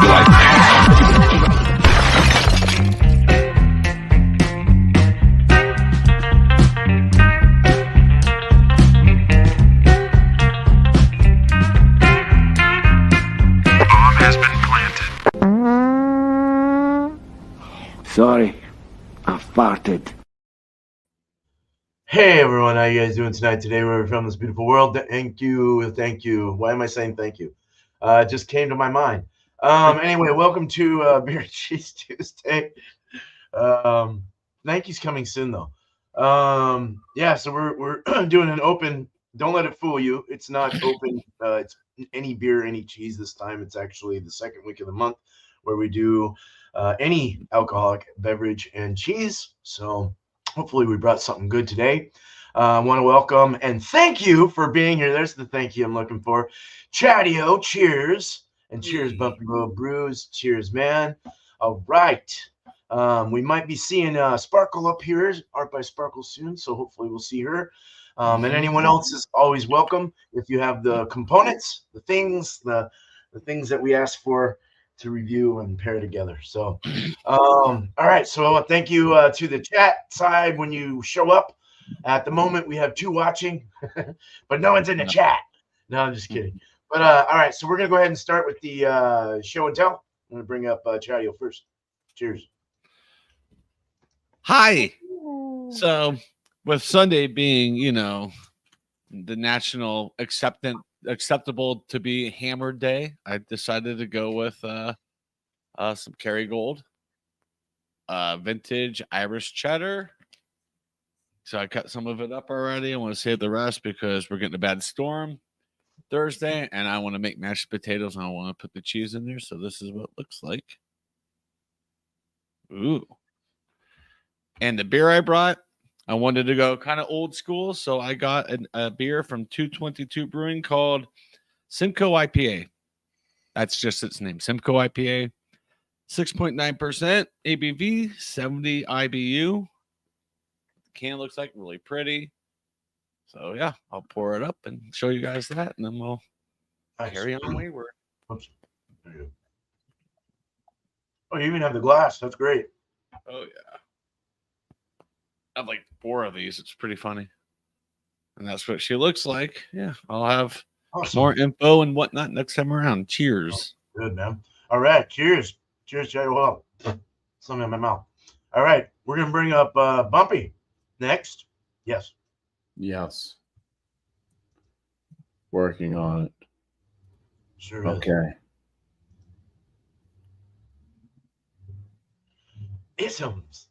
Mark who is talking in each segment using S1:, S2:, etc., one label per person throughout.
S1: Sorry, I farted.
S2: Hey everyone, how you guys doing tonight? Today we're from this beautiful world. Thank you. Why am I saying thank you? It just came to my mind. Anyway, welcome to Beer and Cheese Tuesday. Nike's coming soon though. Yeah, so we're doing an open. Don't let it fool you. It's not open. It's any beer, any cheese this time. It's actually the second week of the month where we do any alcoholic beverage and cheese. So hopefully we brought something good today. I want to welcome and thank you for being here. There's the thank you I'm looking for. Chadeo, cheers. And cheers, Bumpy Road Brews. Cheers, man. All right. We might be seeing Sparkle up here, Art by Sparkle soon, so hopefully we'll see her. And anyone else is always welcome if you have the components, the things that we ask for to review and pair together. So, all right. So thank you to the chat side when you show up. At the moment, we have 2 watching, but no one's in the chat. No, I'm just kidding. But all right. So we're going to go ahead and start with the show and tell. I'm going to bring up Chadeo first. Cheers.
S3: Hi. So with Sunday being, the national acceptable to be hammered day, I decided to go with some Kerrygold vintage Irish cheddar. So I cut some of it up already. I want to save the rest because we're getting a bad storm Thursday, and I want to make mashed potatoes, and I want to put the cheese in there. So this is what it looks like. Ooh. And the beer I brought, I wanted to go kind of old school, so I got a beer from 222 Brewing called Simcoe IPA. That's just its name, Simcoe IPA. 6.9% ABV, 70 IBU. The can looks like really pretty. So, yeah, I'll pour it up and show you guys that, and then we'll carry on wayward.
S2: Oops. There you go. Oh, you even have the glass. That's great.
S3: Oh, yeah. I have like 4 of these. It's pretty funny. And that's what she looks like. Yeah, I'll have more info and whatnot next time around. Cheers.
S2: Oh, good, man. All right. Cheers. Cheers, Jay. Well, something in my mouth. All right. We're going to bring up Bumpy next. Yes.
S4: Yes. Working on it.
S2: Sure is.
S4: Okay.
S2: Isms.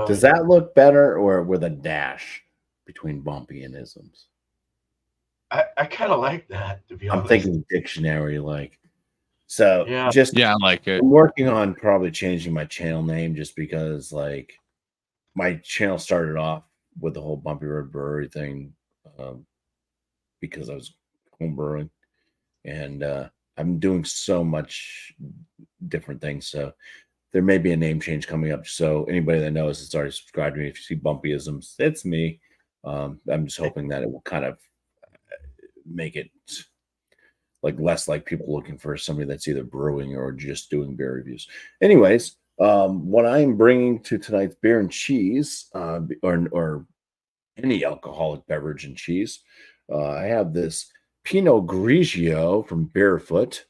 S4: Does that look better or with a dash between Bumpy and isms?
S2: I kind of like that, to be honest.
S4: I'm thinking dictionary like. So
S2: yeah,
S3: I like it.
S4: I'm working on probably changing my channel name just because like my channel started off with the whole Bumpy Road Brewery thing because I was home brewing and I'm doing so much different things. So there may be a name change coming up. So anybody that knows that's already subscribed to me, if you see Bumpyisms, it's me. I'm just hoping that it will kind of make it like less like people looking for somebody that's either brewing or just doing beer reviews. Anyways, what I'm bringing to tonight's beer and cheese or any alcoholic beverage and cheese, I have this Pinot Grigio from Barefoot.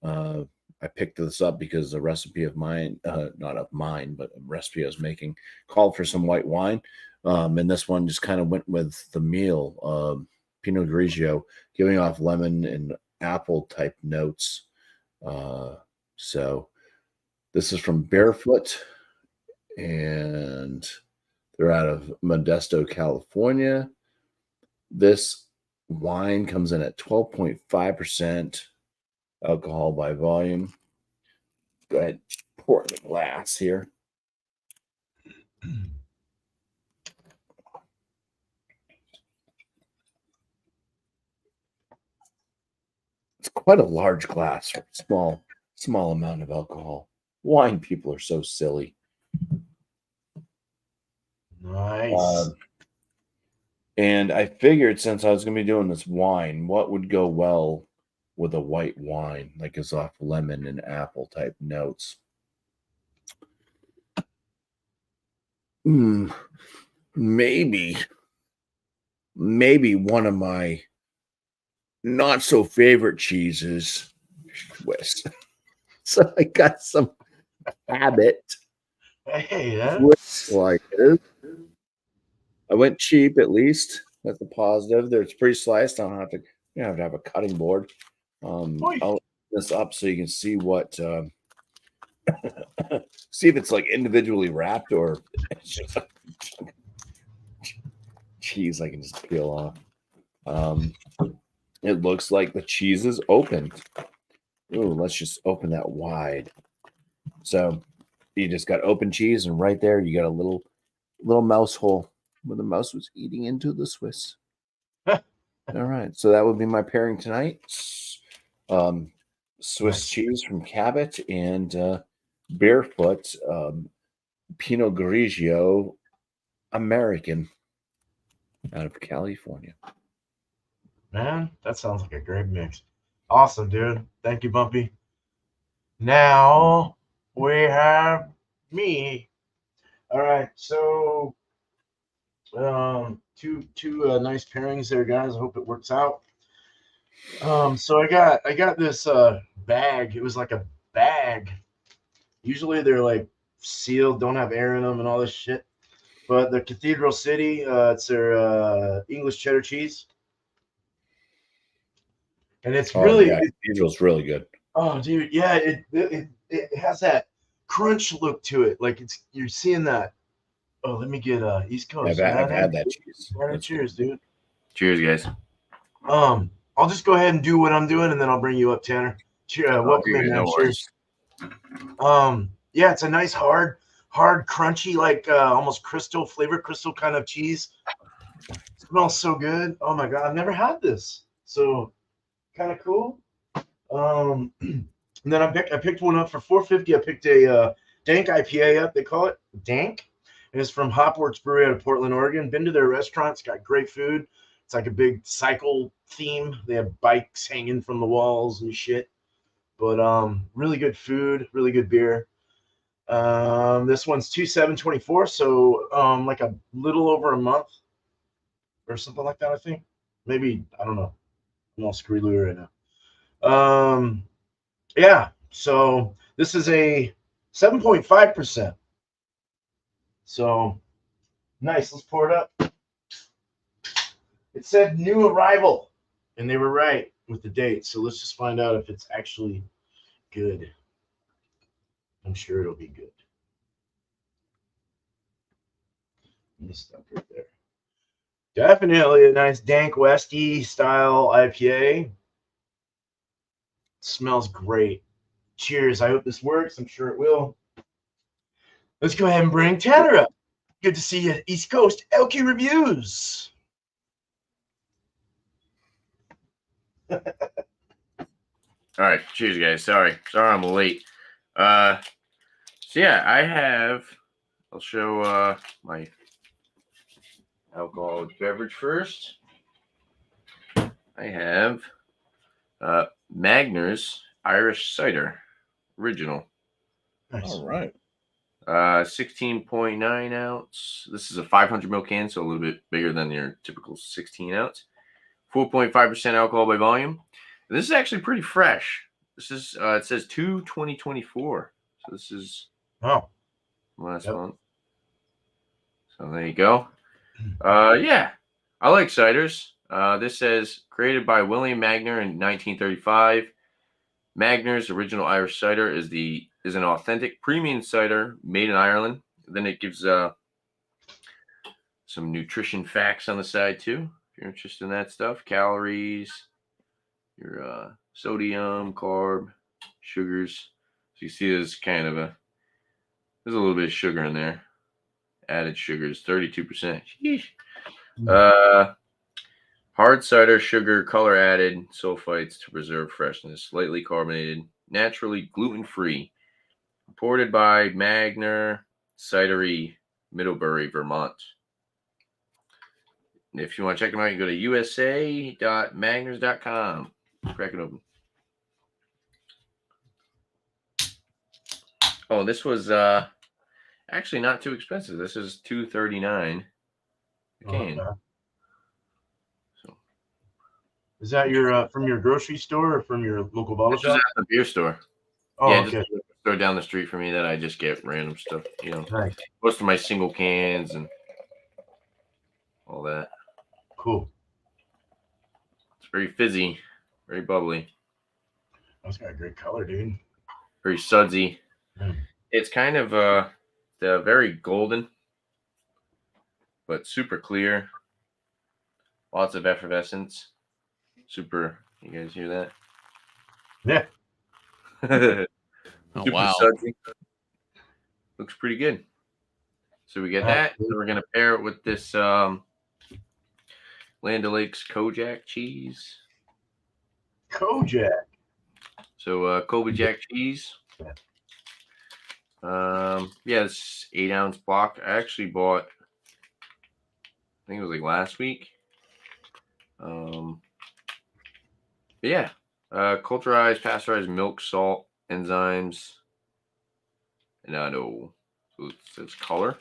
S4: I picked this up because a recipe of mine, not of mine, but a recipe I was making called for some white wine. And this one just kind of went with the meal. Pinot Grigio, giving off lemon and apple type notes. So this is from Barefoot, and they're out of Modesto, California. This wine comes in at 12.5% alcohol by volume. Go ahead, pour it in a glass here. It's quite a large glass for a small amount of alcohol. Wine people are so silly.
S2: Nice.
S4: And I figured since I was going to be doing this wine, what would go well with a white wine, like it's off lemon and apple type notes. Maybe one of my not so favorite cheeses, Swiss. So I got some habit.
S2: Hey, yeah.
S4: Swiss slices. I went cheap at least. That's a positive. It's pretty sliced. I don't have to. You don't have to have a cutting board. I'll open this up so you can see what. See if it's like individually wrapped or it's just a cheese I can just peel off. It looks like the cheese is opened. Ooh, let's just open that wide. So you just got open cheese, and right there you got a little mouse hole where the mouse was eating into the Swiss. All right, so that would be my pairing tonight. Swiss cheese from Cabot and Barefoot Pinot Grigio American out of California.
S2: Man, that sounds like a great mix. Awesome, dude. Thank you, Bumpy. Now we have me. All right, so two nice pairings there, guys. I hope it works out. So I got this bag. It was like a bag. Usually they're like sealed, don't have air in them, and all this shit. But the Cathedral City, it's their English cheddar cheese, and it's
S4: Cathedral's really good.
S2: Oh, dude, yeah, it has that crunch look to it. Like you're seeing that. Oh, let me get East Coast.
S4: I've had that cheese.
S2: Cheers, dude.
S3: Cheers, guys.
S2: I'll just go ahead and do what I'm doing, and then I'll bring you up, Tanner. Welcome in, man. Cheers. Yeah, it's a nice hard, crunchy, like almost flavor crystal kind of cheese. It smells so good. Oh my god, I've never had this. So kind of cool. And then I picked one up for $4.50. I picked a dank IPA up. They call it dank. And it's from Hopworks Brewery out of Portland, Oregon. Been to their restaurant. It's got great food. It's like a big cycle theme. They have bikes hanging from the walls and shit. But really good food, really good beer. This one's 2/7/24, so like a little over a month or something like that, I think. Maybe, I don't know. I'm all screwy right now. Yeah, so this is a 7.5%. So nice. Let's pour it up. It said new arrival, and they were right with the date. So let's just find out if it's actually good. I'm sure it'll be good. Missed up right there. Definitely a nice dank Westy style IPA. Smells great. Cheers. I hope this works. I'm sure it will. Let's go ahead and bring Tanner up. Good to see you, East Coast Elky Reviews.
S5: All right, cheers, guys. Sorry I'm late. So yeah, I'll show my alcoholic beverage first. I have Magner's Irish Cider Original.
S2: Nice.
S4: All right.
S5: 16.9 ounce. This is a 500 ml can, so a little bit bigger than your typical 16 ounce. 4.5% alcohol by volume. And this is actually pretty fresh. This is it says 2/20/24. So this is last month. So there you go. Yeah, I like ciders. This says created by William Magner in 1935. Magner's original Irish cider is an authentic premium cider made in Ireland. Then it gives some nutrition facts on the side too, if you're interested in that stuff. Calories, your sodium, carb, sugars. So you see there's a little bit of sugar in there. Added sugars, 32%. Hard cider, sugar, color added, sulfites to preserve freshness, slightly carbonated, naturally gluten-free. Imported by Magner Cidery, Middlebury, Vermont. And if you want to check them out, you can go to usa.magners.com. Crack it open. Oh, this was actually not too expensive. This is $2.39 a can.
S2: Okay.
S5: So
S2: Is that your from your grocery store or from your local bottle
S5: this was
S2: shop?
S5: at the beer store.
S2: Oh,
S5: Yeah,
S2: okay.
S5: just a store down the street from me that I just get random stuff. You know,
S2: Nice.
S5: most of my single cans and all that.
S2: Cool.
S5: It's very fizzy, very bubbly,
S2: That's got a great color, dude.
S5: very sudsy.
S2: Mm.
S5: It's kind of the very golden, but super clear. Lots of effervescence. Super. You guys hear that?
S2: Yeah.
S3: Oh,
S5: Super
S3: wow.
S5: sudsy. Looks pretty good. So we get that. So we're gonna pair it with this Land O'Lakes Kojak cheese.
S2: Kojak.
S5: So Kobe Jack cheese. Yeah, it's 8-ounce block. I actually bought, I think it was like last week. But yeah, culturized, pasteurized milk, salt, enzymes, and I know so it says color.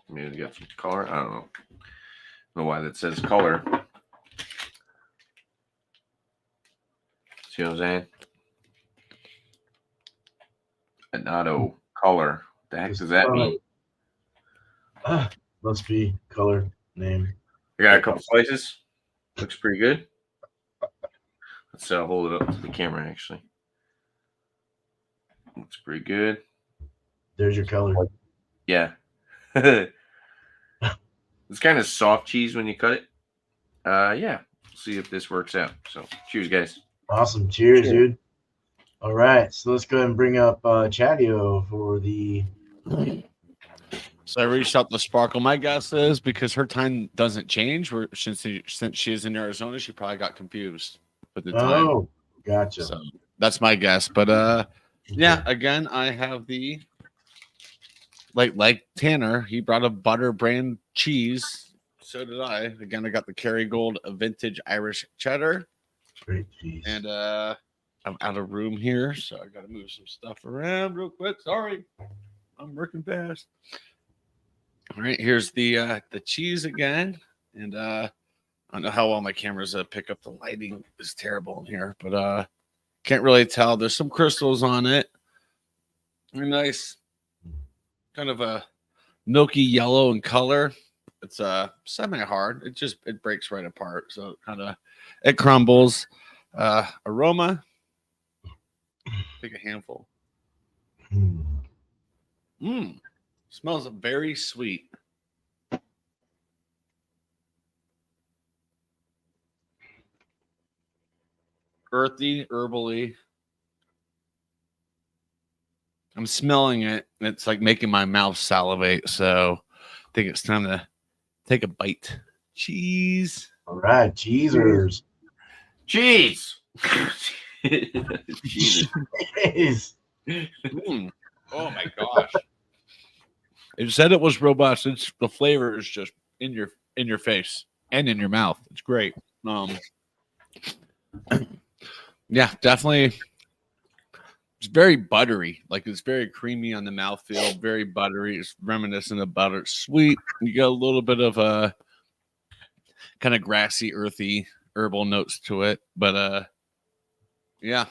S5: Maybe it's got some color. I don't know why that says color. See what I'm saying? Annatto color. The heck does that mean?
S2: Must be color name.
S5: I got a couple slices. Looks pretty good. Let's hold it up to the camera. Actually, looks pretty good.
S2: There's your color.
S5: Yeah. It's kind of soft cheese when you cut it. Yeah. See if this works out. So, cheers, guys.
S2: Awesome. Cheers, dude. All right. So let's go ahead and bring up Chadeo for the.
S3: So I reached out to Sparkle. My guess is because her time doesn't change. Since she is in Arizona, she probably got confused with the time.
S2: Oh, gotcha.
S3: So that's my guess. But yeah. Again, I have the like Tanner. He brought a butter brand cheese. So did I. Again, I got the Kerrygold Vintage Irish Cheddar.
S2: Great cheese.
S3: And I'm out of room here, so I got to move some stuff around real quick. Sorry, I'm working fast. All right, here's the cheese again, and I don't know how well my cameras pick up the lighting. Is terrible in here, but can't really tell. There's some crystals on it. Very nice, kind of a milky yellow in color. It's semi-hard. It breaks right apart, so it crumbles. Aroma. Take a handful. Smells very sweet. Earthy, herbally. I'm smelling it, and it's like making my mouth salivate. So I think it's time to take a bite. Cheese.
S2: All right, cheesers.
S5: Cheese.
S2: Cheese.
S3: Oh my gosh! It said it was robust. It's the flavor is just in your face and in your mouth. It's great. Yeah, definitely. It's very buttery. Like it's very creamy on the mouthfeel. Very buttery. It's reminiscent of butter. Sweet. You got a little bit of a kind of grassy, earthy, herbal notes to it. But yeah.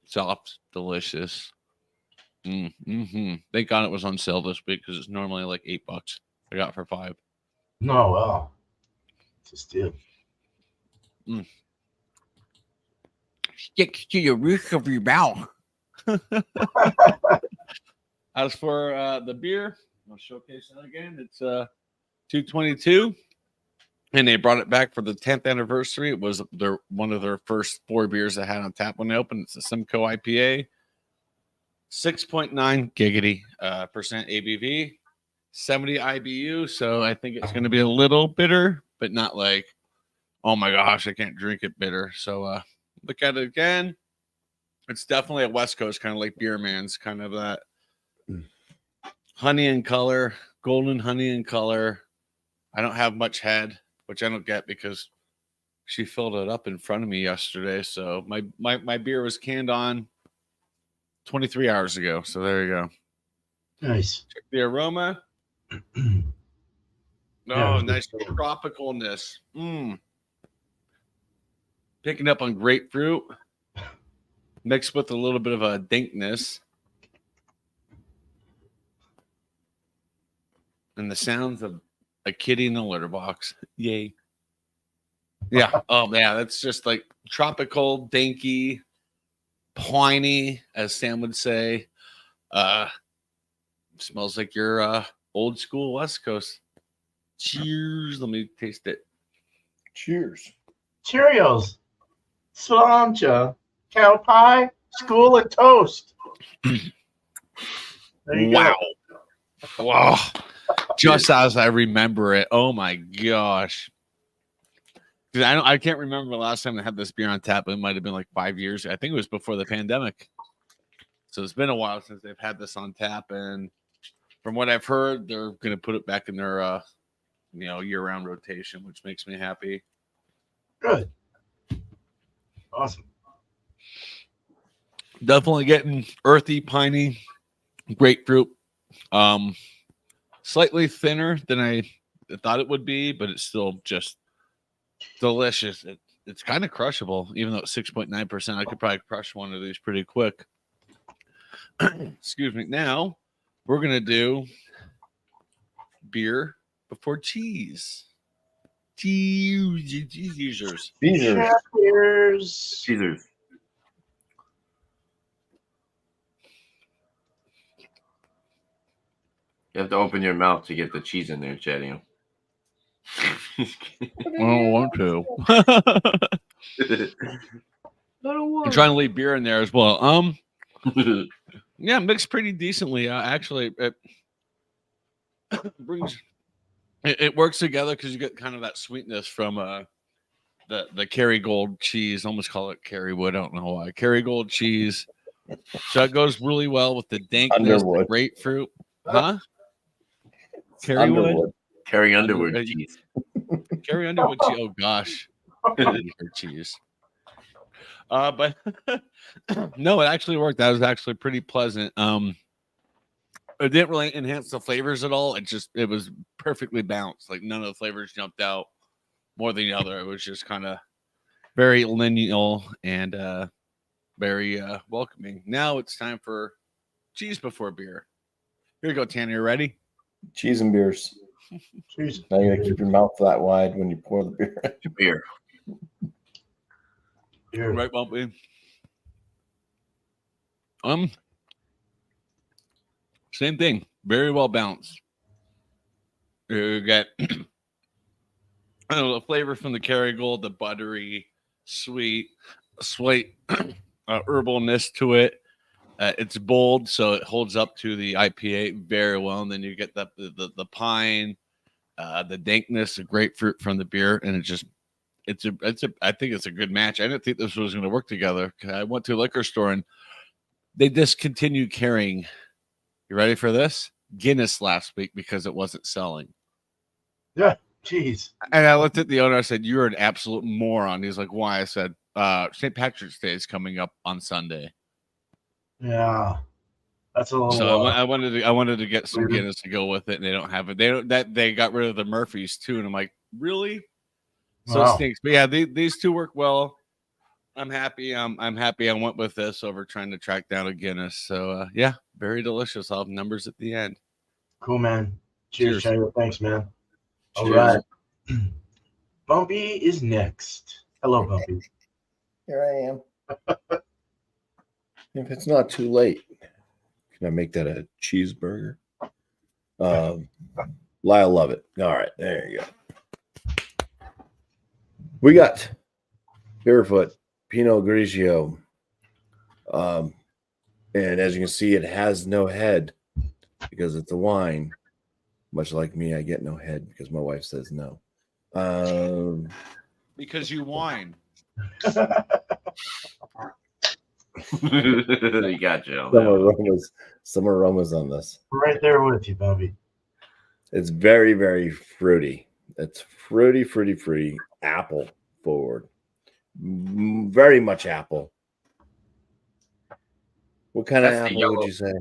S3: Soft, delicious. Thank God it was on sale this week because it's normally like $8. I got it for $5.
S2: No, well, it's a steal.
S3: Sticks to your roof of your mouth. As for the beer, I'll showcase that again. It's 222, and they brought it back for the 10th anniversary. It was one of their first 4 beers they had on tap when they opened. It's a Simcoe IPA, 6.9 giggity percent ABV, 70 IBU. So I think it's going to be a little bitter, but not like, oh my gosh, I can't drink it bitter. So look at it again. It's definitely a West Coast kind of like Beer Man's, kind of that honey in color, golden honey in color. I don't have much head, which I don't get because she filled it up in front of me yesterday. So my beer was canned on 23 hours ago. So there you go.
S2: Nice.
S3: Check the aroma.
S2: Yeah,
S3: Nice tropicalness. Picking up on grapefruit mixed with a little bit of a dankness. And the sounds of a kitty in the litter box. Yay. Yeah. Oh, yeah. That's just like tropical, danky, piney, as Sam would say. Smells like your old school West Coast. Cheers. Let me taste it.
S4: Cheers.
S2: Cheerios, sláinte, cow pie, school and toast. There you
S3: Wow.
S2: go.
S3: Wow. Just as I remember it. Oh my gosh. Because I can't remember the last time I had this beer on tap. It might have been like 5 years. I think it was before the pandemic. So it's been a while since they've had this on tap. And from what I've heard, they're going to put it back in their year-round rotation, which makes me happy.
S2: Good. Awesome.
S3: Definitely getting earthy, piney, grapefruit. Slightly thinner than I thought it would be, but it's still just delicious. It's kind of crushable, even though it's 6.9%. I could probably crush one of these pretty quick. Excuse me. Now we're gonna do beer before cheese. Cheese users.
S2: Cheers.
S5: Cheers. You have to open your mouth to get the cheese in there, Chadeo.
S3: I don't want to. I'm trying to leave beer in there as well. Yeah, mixed pretty decently. Actually, it brings it works together because you get kind of that sweetness from the Kerrygold cheese. Almost call it Kerrywood. I don't know why. Kerrygold cheese. So it goes really well with the dankness, the grapefruit. Huh? Kerrywood?
S5: Carrie Underwood cheese.
S3: Carrie Underwood cheese. Oh gosh. Her cheese. But no, it actually worked. That was actually pretty pleasant. It didn't really enhance the flavors at all. It was perfectly balanced. Like none of the flavors jumped out more than the other. It was just kind of very lineal and very welcoming. Now it's time for cheese before beer. Here you go, Tanner. You ready?
S4: Cheese and beers.
S2: Cheers.
S4: Now you gotta keep your mouth that wide when you pour the beer.
S5: Beer.
S2: Cheers.
S3: Right, Bumpy. Same thing. Very well balanced. You get I don't know, the flavor from the Kerrygold, the buttery, sweet herbalness to it. It's bold, so it holds up to the IPA very well. And then you get the pine, the dankness, the grapefruit from the beer, and I think it's a good match. I didn't think this was going to work together. I went to a liquor store and they discontinued carrying. You ready for this? Guinness last week because it wasn't selling.
S2: Yeah. Jeez.
S3: And I looked at the owner. I said, "You're an absolute moron." He's like, "Why?" I said, "St. Patrick's Day is coming up on Sunday."
S2: Yeah. That's a little.
S3: So I wanted to get some Guinness to go with it, and they don't have it. They got rid of the Murphys too, and I'm like, really? So
S2: Wow.
S3: it stinks. But yeah, these two work well. I'm happy. I'm happy. I went with this over trying to track down a Guinness. So yeah, very delicious. I'll have numbers at the end.
S2: Cool, man. Cheers,
S3: Cheers.
S2: Chadeo. Thanks, man. All
S3: Cheers.
S2: right. Bumpy is next. Hello, Bumpy.
S4: Here I am. If it's not too late, can I make that a cheeseburger? Lyle love it. All right, there you go. We got Barefoot Pinot Grigio. And as you can see, it has no head because it's a wine. Much like me, I get no head because my wife says no.
S3: Because you whine.
S5: You got you.
S4: Some aromas on this.
S2: Right there with you, Bumpy.
S4: It's very, very fruity. It's fruity, apple forward. Very much apple. What kind of
S5: That's the
S4: apple
S5: yellow.
S4: would you say?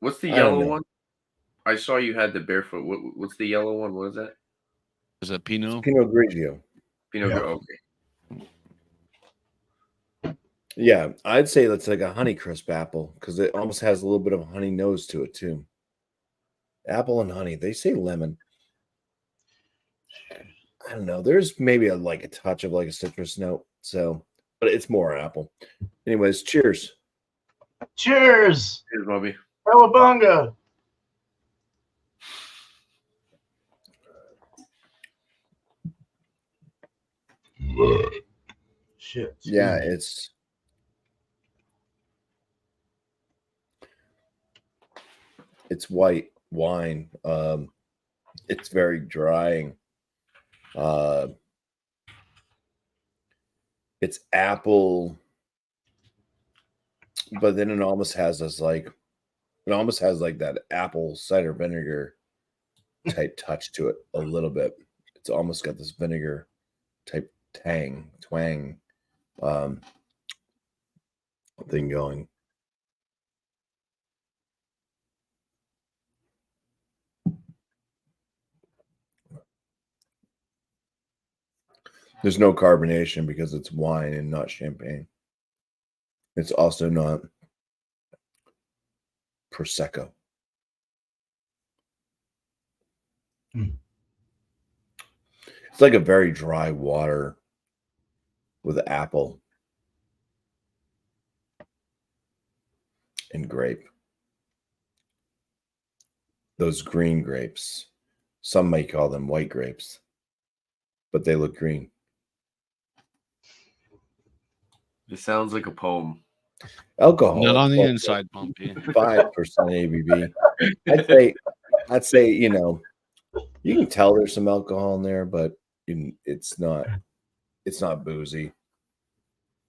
S5: What's the
S4: I don't
S5: yellow
S4: know.
S5: one? I saw you had the barefoot. What's the yellow one? What is that?
S3: Is that Pinot?
S4: Pinot Grigio.
S5: Pinot
S2: Yeah.
S5: Gris. Okay.
S4: Yeah, I'd say that's like a Honeycrisp apple because it almost has a little bit of a honey nose to it too. Apple and honey. They say lemon. I don't know. There's maybe like a touch of like a citrus note. So, but it's more apple. Anyways, cheers.
S2: Cheers.
S5: Here's Bobby.
S2: Cowabunga. Shit.
S4: Yeah,
S2: excuse
S4: it's white wine. It's very drying. It's apple, but then it almost has this like that apple cider vinegar type touch to it a little bit. It's almost got this vinegar type twang thing going. There's no carbonation because it's wine and not champagne. It's also not Prosecco. It's like a very dry water with apple and grape. Those green grapes. Some may call them white grapes, but they look green.
S5: This sounds like a poem.
S4: Alcohol.
S3: Not on the inside, Bumpy.
S4: 5% ABV. I'd say, you know, you can tell there's some alcohol in there, but it's not boozy.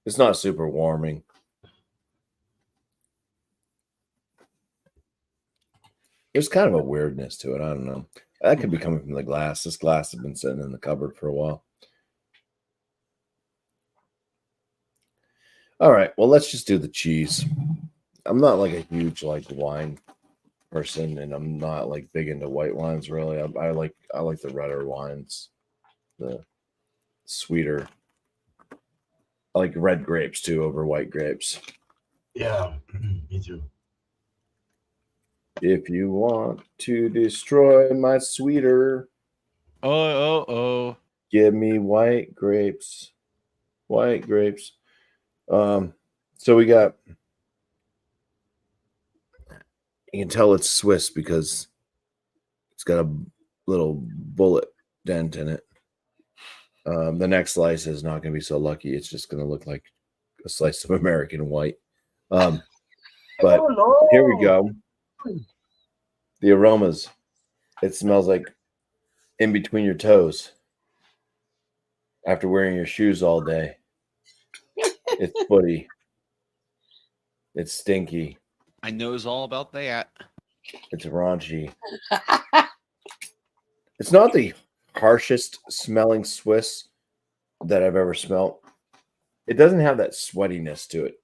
S4: It's not super warming. There's kind of a weirdness to it. I don't know. That could be coming from the glass. This glass has been sitting in the cupboard for a while. All right. Well, let's just do the cheese. I'm not like a huge like wine person, and I'm not like big into white wines really. I like the redder wines, the sweeter. I like red grapes too over white grapes.
S2: Yeah, me too.
S4: If you want to destroy my sweeter,
S3: Oh.
S4: give me white grapes. White grapes. So we got, you can tell it's Swiss because it's got a little bullet dent in it. The next slice is not going to be so lucky. It's just going to look like a slice of American white. But here we go. The aromas. It smells like in between your toes after wearing your shoes all day. It's footy. It's stinky.
S3: I knows all about that.
S4: It's raunchy. It's not the harshest smelling Swiss that I've ever smelt. It doesn't have that sweatiness to it.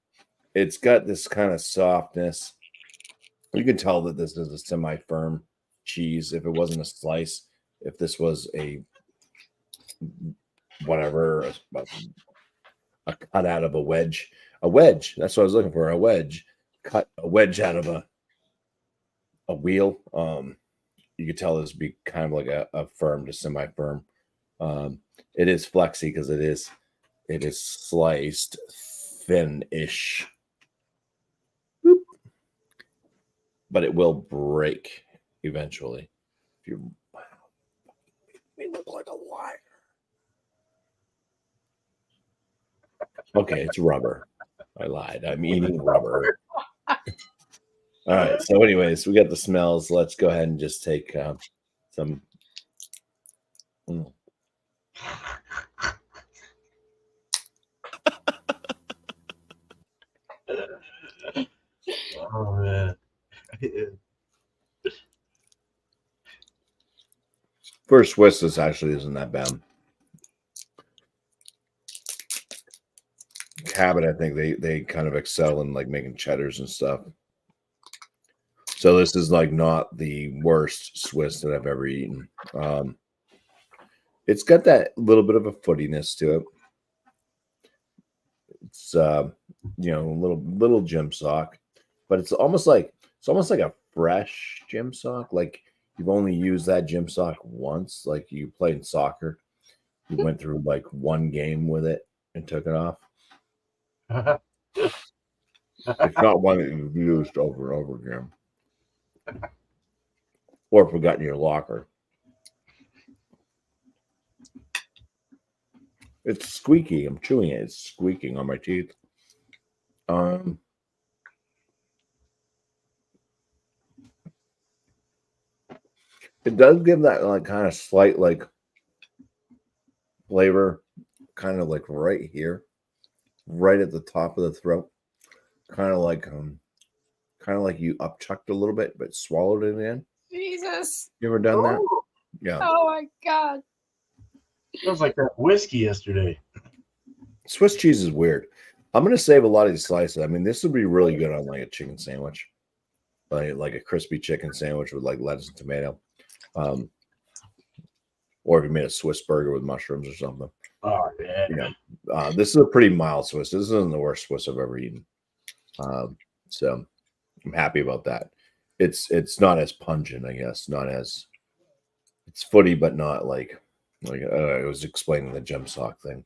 S4: It's got this kind of softness. You can tell that this is a semi-firm cheese. If it wasn't a slice, if this was a whatever, a cut out of a wedge. A wedge. That's what I was looking for. A wedge. Cut a wedge out of a wheel. You could tell this would be kind of like a firm to semi-firm. It is flexy because it is sliced thin-ish. Boop. But it will break eventually. If you look like a liar. Okay, it's rubber. I lied. I'm eating rubber. All right. So, anyways, we got the smells. Let's go ahead and just take some.
S2: Oh man.
S4: First Swiss, this actually isn't that bad. Cabot, I think they kind of excel in like making cheddars and stuff. So this is like not the worst Swiss that I've ever eaten. It's got that little bit of a footiness to it. It's a little gym sock, but it's almost like a fresh gym sock. Like you've only used that gym sock once. Like you played soccer, you went through like one game with it and took it off. It's not one that you've used over and over again, or forgotten in your locker. It's squeaky. I'm chewing it. It's squeaking on my teeth. It does give that like kind of slight like flavor, kind of like right here, right at the top of the throat, kind of like you upchucked a little bit but swallowed it in.
S6: Jesus.
S4: You ever done that?
S2: Oh,
S4: Yeah.
S6: Oh my God.
S2: feels like that whiskey yesterday.
S4: Swiss cheese is weird. I'm gonna save a lot of these slices. I mean, this would be really good on like a chicken sandwich, like a crispy chicken sandwich with like lettuce and tomato, or if you made a Swiss burger with mushrooms or something.
S2: Oh yeah.
S4: This is a pretty mild Swiss. This isn't the worst Swiss I've ever eaten. So I'm happy about that. It's not as pungent, I guess. Not as it's footy, but not like I was explaining the gem sock thing.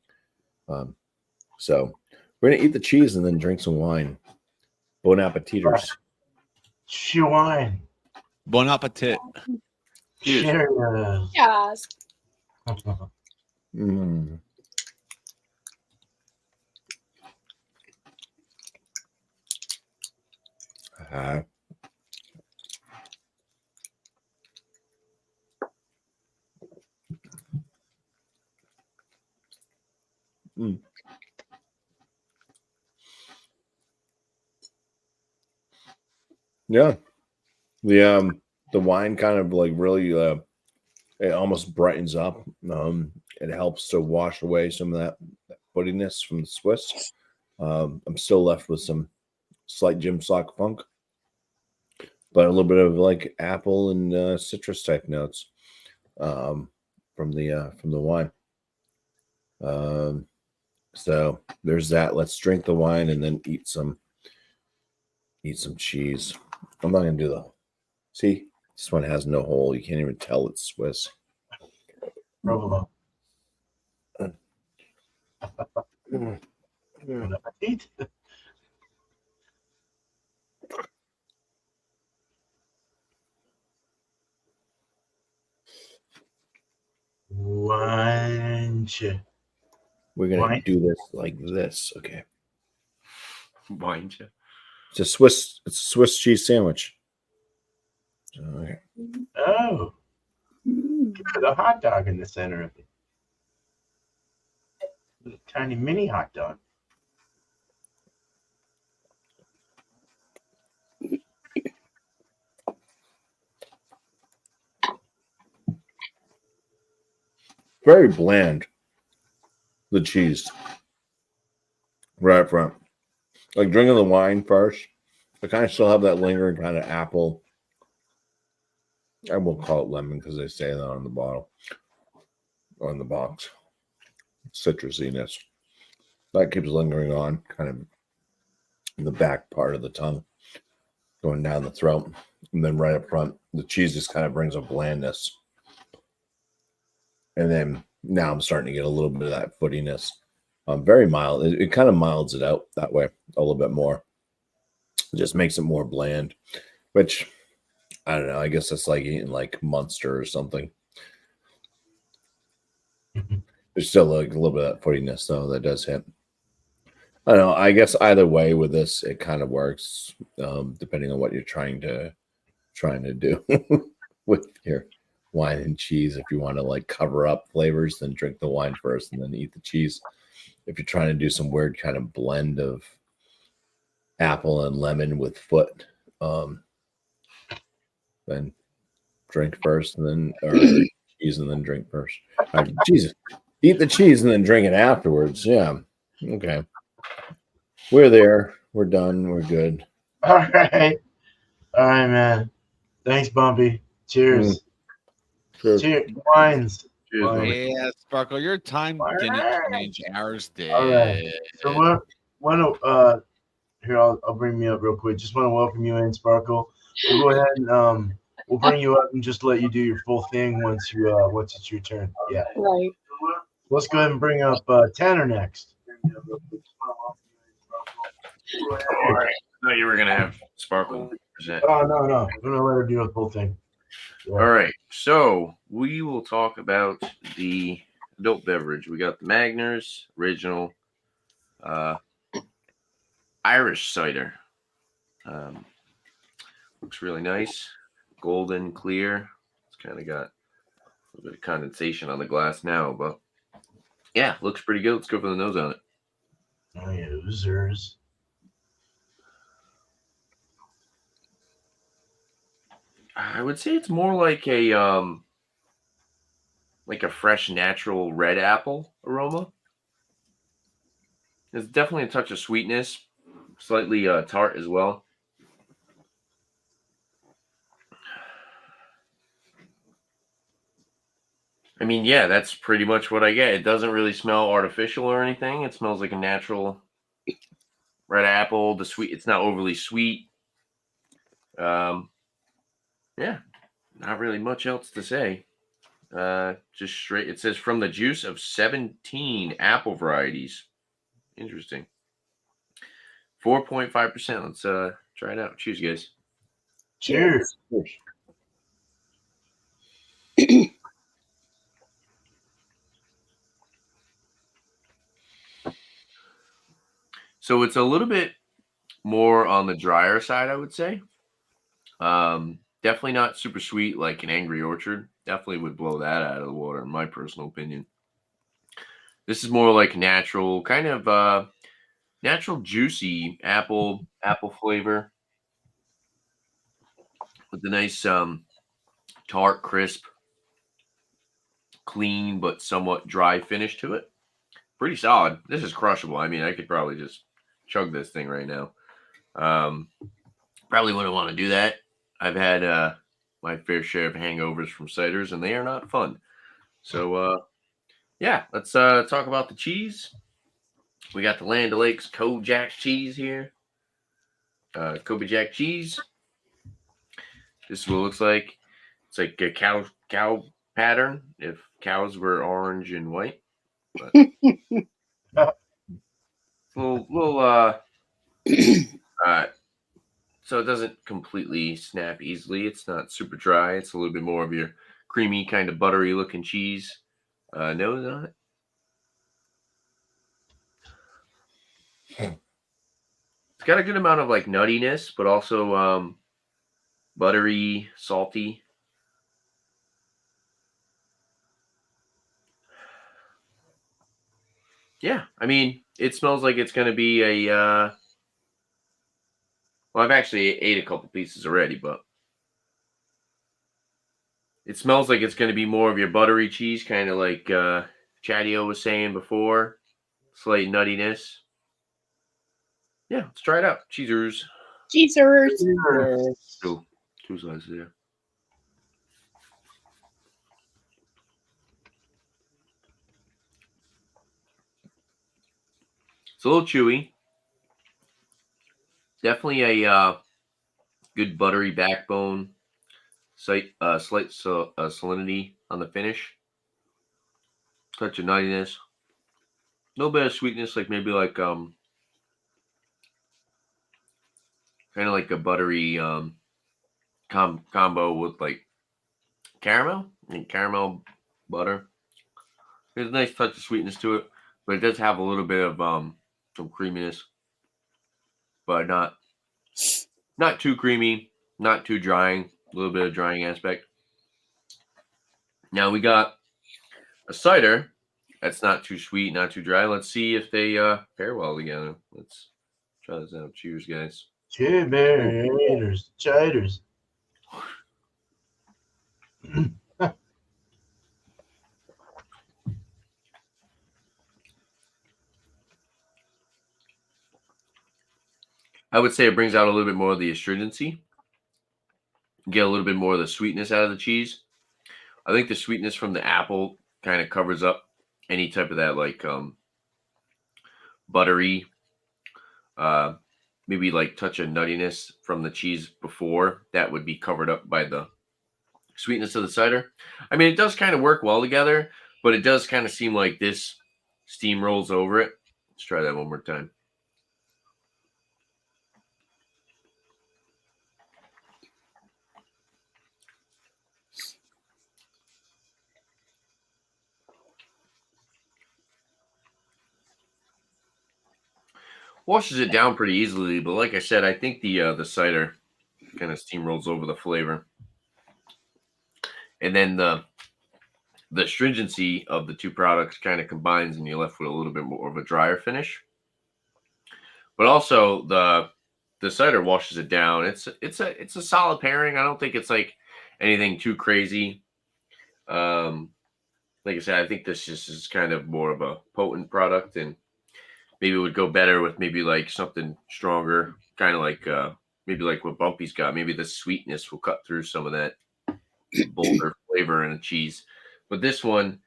S4: So we're gonna eat the cheese and then drink some wine. Bon appetiters.
S2: Wine.
S3: Bon appetit.
S2: Cheers.
S6: Yes.
S4: Mm. Yeah, the wine kind of like really it almost brightens up. It helps to wash away some of that footiness from the Swiss. I'm still left with some slight gym sock funk, but a little bit of like apple and citrus type notes from the wine. So there's that. Let's drink the wine and then eat some cheese. I'm not gonna do the. See, this one has no hole. You can't even tell it's Swiss.
S2: Provolone. Bon appetit. Wine.
S4: We're gonna
S2: Wine.
S4: do this like this. Okay.
S5: Wine.
S4: It's a Swiss cheese sandwich. Okay.
S2: Oh, the hot dog in the center of it. Little tiny mini hot dog.
S4: Very bland. The cheese. Right up front. Like drinking the wine first. I kind of still have that lingering kind of apple. I won't call it lemon because they say that on the bottle. On the box. Citrusiness. That keeps lingering on, kind of in the back part of the tongue. Going down the throat. And then right up front, the cheese just kind of brings a blandness. And then now I'm starting to get a little bit of that footiness. Very mild. It kind of milds it out that way a little bit more. It just makes it more bland, which I don't know. I guess it's like eating like Munster or something. There's still like a little bit of that footiness though that does hit. I don't know. I guess either way with this, it kind of works depending on what you're trying to do with your wine and cheese. If you want to like cover up flavors, then drink the wine first and then eat the cheese. If you're trying to do some weird kind of blend of apple and lemon with foot, then drink first and then or cheese and then drink first. Jesus, eat the cheese and then drink it afterwards. Yeah, okay. We're there. We're done. We're good.
S2: All right, man. Thanks, Bumpy. Cheers.
S4: Cheers.
S2: Cheers. Wines.
S5: Cheers,
S2: Wines.
S5: buddy.
S3: Yeah, Sparkle, your time didn't change. Ours did.
S2: All right. So here I'll bring me up real quick. Just want to welcome you in, Sparkle. We'll go ahead and we'll bring you up and just let you do your full thing once it's your turn. Yeah.
S6: Right.
S2: Let's go ahead and bring up Tanner next.
S5: All right. I thought you were gonna have Sparkle present.
S2: Oh no. I'm gonna let her do the full thing. Yeah.
S5: All right. So we will talk about the adult beverage. We got the Magners Original Irish cider. Looks really nice. Golden clear. It's kind of got a little bit of condensation on the glass now, but yeah, looks pretty good. Let's go for the nose on it.
S2: Oh yeah, oozers.
S5: I would say it's more like a fresh natural red apple aroma. There's definitely a touch of sweetness, slightly tart as well. I mean, yeah, that's pretty much what I get. It doesn't really smell artificial or anything. It smells like a natural red apple. The sweet, it's not overly sweet. Yeah, not really much else to say. Just straight. It says from the juice of 17 apple varieties. Interesting. 4.5%. Let's try it out. Cheers, guys.
S2: Cheers.
S5: So it's a little bit more on the drier side, I would say. Definitely not super sweet like an Angry Orchard. Definitely would blow that out of the water, in my personal opinion. This is more like natural, kind of natural juicy apple flavor with the nice tart, crisp, clean but somewhat dry finish to it. Pretty solid. This is crushable. I mean, I could probably just chug this thing right now. Probably wouldn't want to do that. I've had my fair share of hangovers from ciders, and they are not fun. So, yeah, let's talk about the cheese. We got the Land O'Lakes Kojak cheese here. Kobe Jack cheese. This is what it looks like. It's like a cow pattern if cows were orange and white. But little so it doesn't completely snap easily. It's not super dry. It's a little bit more of your creamy, kind of buttery looking cheese nose on it. It's got a good amount of like nuttiness, but also buttery, salty. Yeah, I mean, it smells like it's going to be a. Well, I've actually ate a couple pieces already, but it smells like it's going to be more of your buttery cheese, kind of like Chadeo was saying before. Slight nuttiness. Yeah, let's try it out. Cheesers.
S6: Cheesers.
S5: Cool. Two slices there. It's a little chewy. Definitely a good buttery backbone. Slight salinity on the finish. Touch of nuttiness. A little bit of sweetness, like maybe like kind of like a buttery combo with like caramel and caramel butter. There's a nice touch of sweetness to it, but it does have a little bit of some creaminess, but not too creamy, not too drying. A little bit of drying aspect. Now we got a cider that's not too sweet, not too dry. Let's see if they pair well together. Let's try this out. Cheers, guys.
S2: Cheers. Cheers.
S5: I would say it brings out a little bit more of the astringency. Get a little bit more of the sweetness out of the cheese. I think the sweetness from the apple kind of covers up any type of that like buttery, maybe like touch of nuttiness from the cheese before that would be covered up by the sweetness of the cider. I mean, it does kind of work well together, but it does kind of seem like this steamrolls over it. Let's try that one more time. Washes it down pretty easily, but like I said, I think the cider kind of steamrolls over the flavor, and then the astringency of the two products kind of combines, and you're left with a little bit more of a drier finish. But also the cider washes it down. It's a solid pairing. I don't think it's like anything too crazy. Like I said, I think this just is kind of more of a potent product, and maybe it would go better with maybe like something stronger, kind of like maybe like what Bumpy's got. Maybe the sweetness will cut through some of that bolder flavor in a cheese. But this one,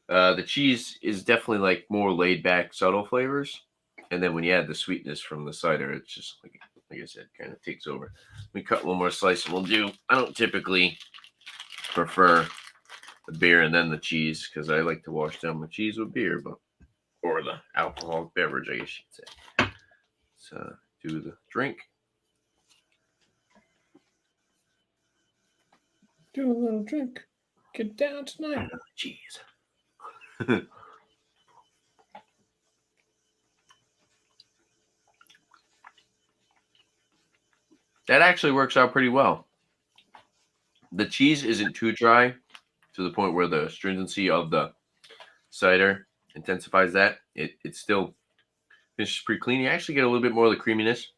S5: the cheese is definitely like more laid back, subtle flavors. And then when you add the sweetness from the cider, it's just like I said, kind of takes over. We cut one more slice and we'll do. I don't typically prefer the beer and then the cheese because I like to wash down my cheese with beer, but or the alcoholic beverage, I guess you'd say. So do the drink.
S4: Do a little drink. Get down tonight.
S5: Cheese. That actually works out pretty well. The cheese isn't too dry to the point where the astringency of the cider intensifies that. It still finishes pretty clean. You actually get a little bit more of the creaminess.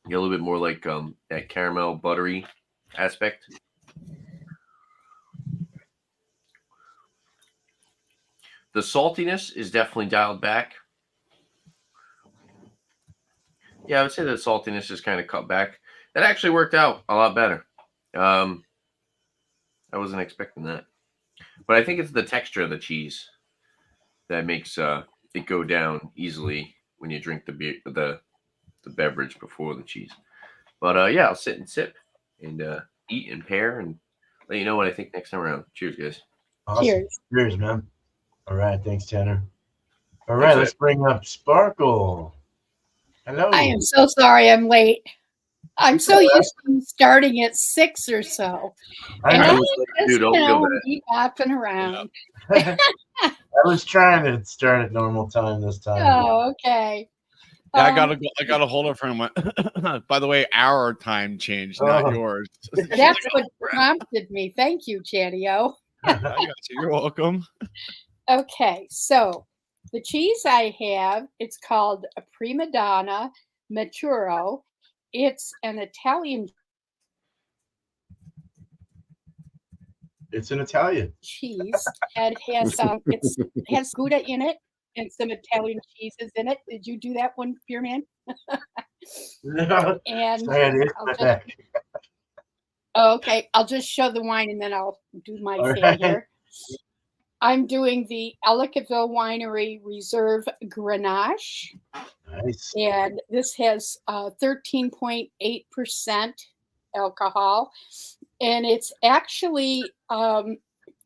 S5: You get a little bit more like that caramel buttery aspect. The saltiness is definitely dialed back. Yeah, I would say that saltiness is kind of cut back. That actually worked out a lot better. I wasn't expecting that. But I think it's the texture of the cheese that makes it go down easily when you drink the beverage before the cheese. But yeah, I'll sit and sip and eat and pair and let you know what I think next time around. Cheers, guys.
S2: Awesome.
S6: Cheers.
S2: Cheers, man. All right. Thanks, Tanner. All right. Let's bring up Sparkle. Hello.
S6: I am so sorry I'm late. I'm so used to starting at 6 or so. And I just, be bopping around.
S2: I was trying to start at normal time this time.
S6: Oh, okay.
S3: Yeah, I got a hold of her and went, by the way, our time changed, not yours.
S6: That's what prompted me. Thank you, Chadeo.
S3: I got you. You're welcome.
S6: Okay, so the cheese I have, it's called a Prima Donna Maturo. It's an Italian
S2: It's an Italian
S6: cheese. It has Gouda in it and some Italian cheeses in it. Did you do that one, Beer Man?
S2: No.
S6: And okay, I'll just show the wine and then I'll do my thing here. I'm doing the Ellicottville Winery Reserve Grenache.
S2: Nice.
S6: And this has 13.8% alcohol. And it's actually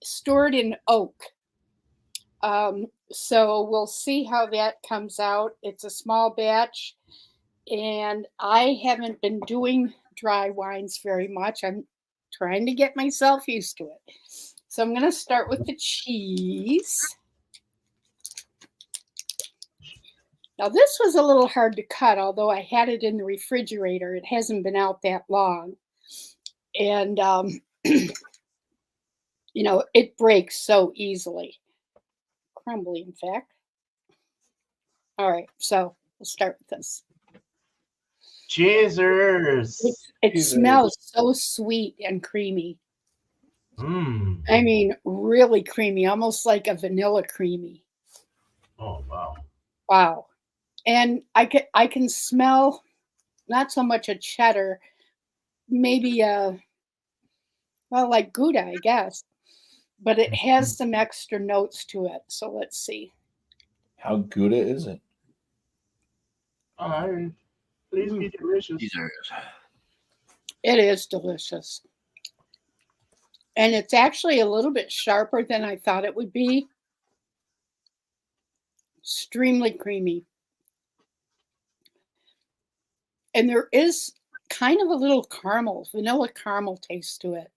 S6: stored in oak. So we'll see how that comes out. It's a small batch. And I haven't been doing dry wines very much. I'm trying to get myself used to it. So I'm going to start with the cheese. Now, this was a little hard to cut, although I had it in the refrigerator. It hasn't been out that long. And, you know, it breaks so easily. Crumbly, in fact. All right, so we'll start with this.
S2: Cheers.
S6: It smells so sweet and creamy.
S2: Mm.
S6: I mean, really creamy, almost like a vanilla creamy.
S2: Oh, wow.
S6: Wow. And I can smell not so much a cheddar, maybe like Gouda, I guess. But it has some extra notes to it. So let's see.
S7: How Gouda is it?
S2: Please be delicious.
S6: It is delicious. And it's actually a little bit sharper than I thought it would be. Extremely creamy. And there is kind of a little caramel, vanilla caramel taste to it.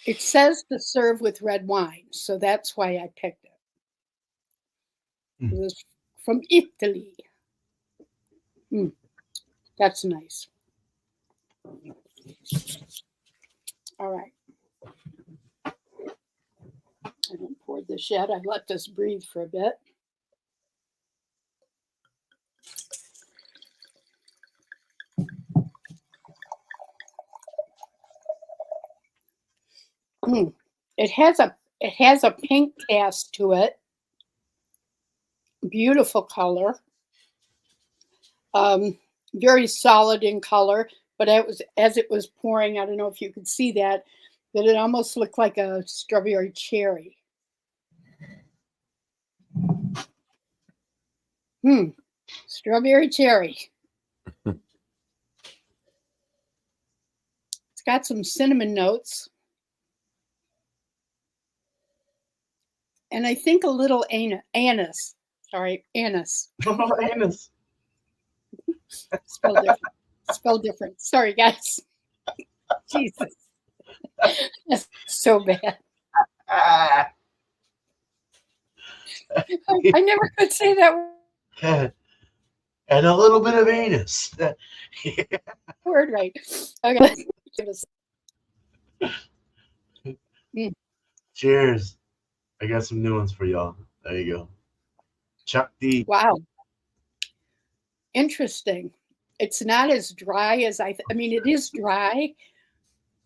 S6: It says to serve with red wine, so that's why I picked it. It was from Italy. That's nice. All right. I haven't poured this yet. I let this breathe for a bit. It has a pink cast to it. Beautiful color. Very solid in color, but as it was pouring, I don't know if you could see that it almost looked like a strawberry cherry. Strawberry cherry. It's got some cinnamon notes. And I think a little anise. Sorry, anise.
S2: Oh, anise.
S6: Spelled different. Sorry, guys. Jesus. That's so bad. I never could say that
S2: And a little bit of anus.
S6: word right. Okay.
S2: Cheers. I got some new ones for y'all. There you go. Chuck D.
S6: Wow. Interesting. It's not as dry as I mean, it is dry,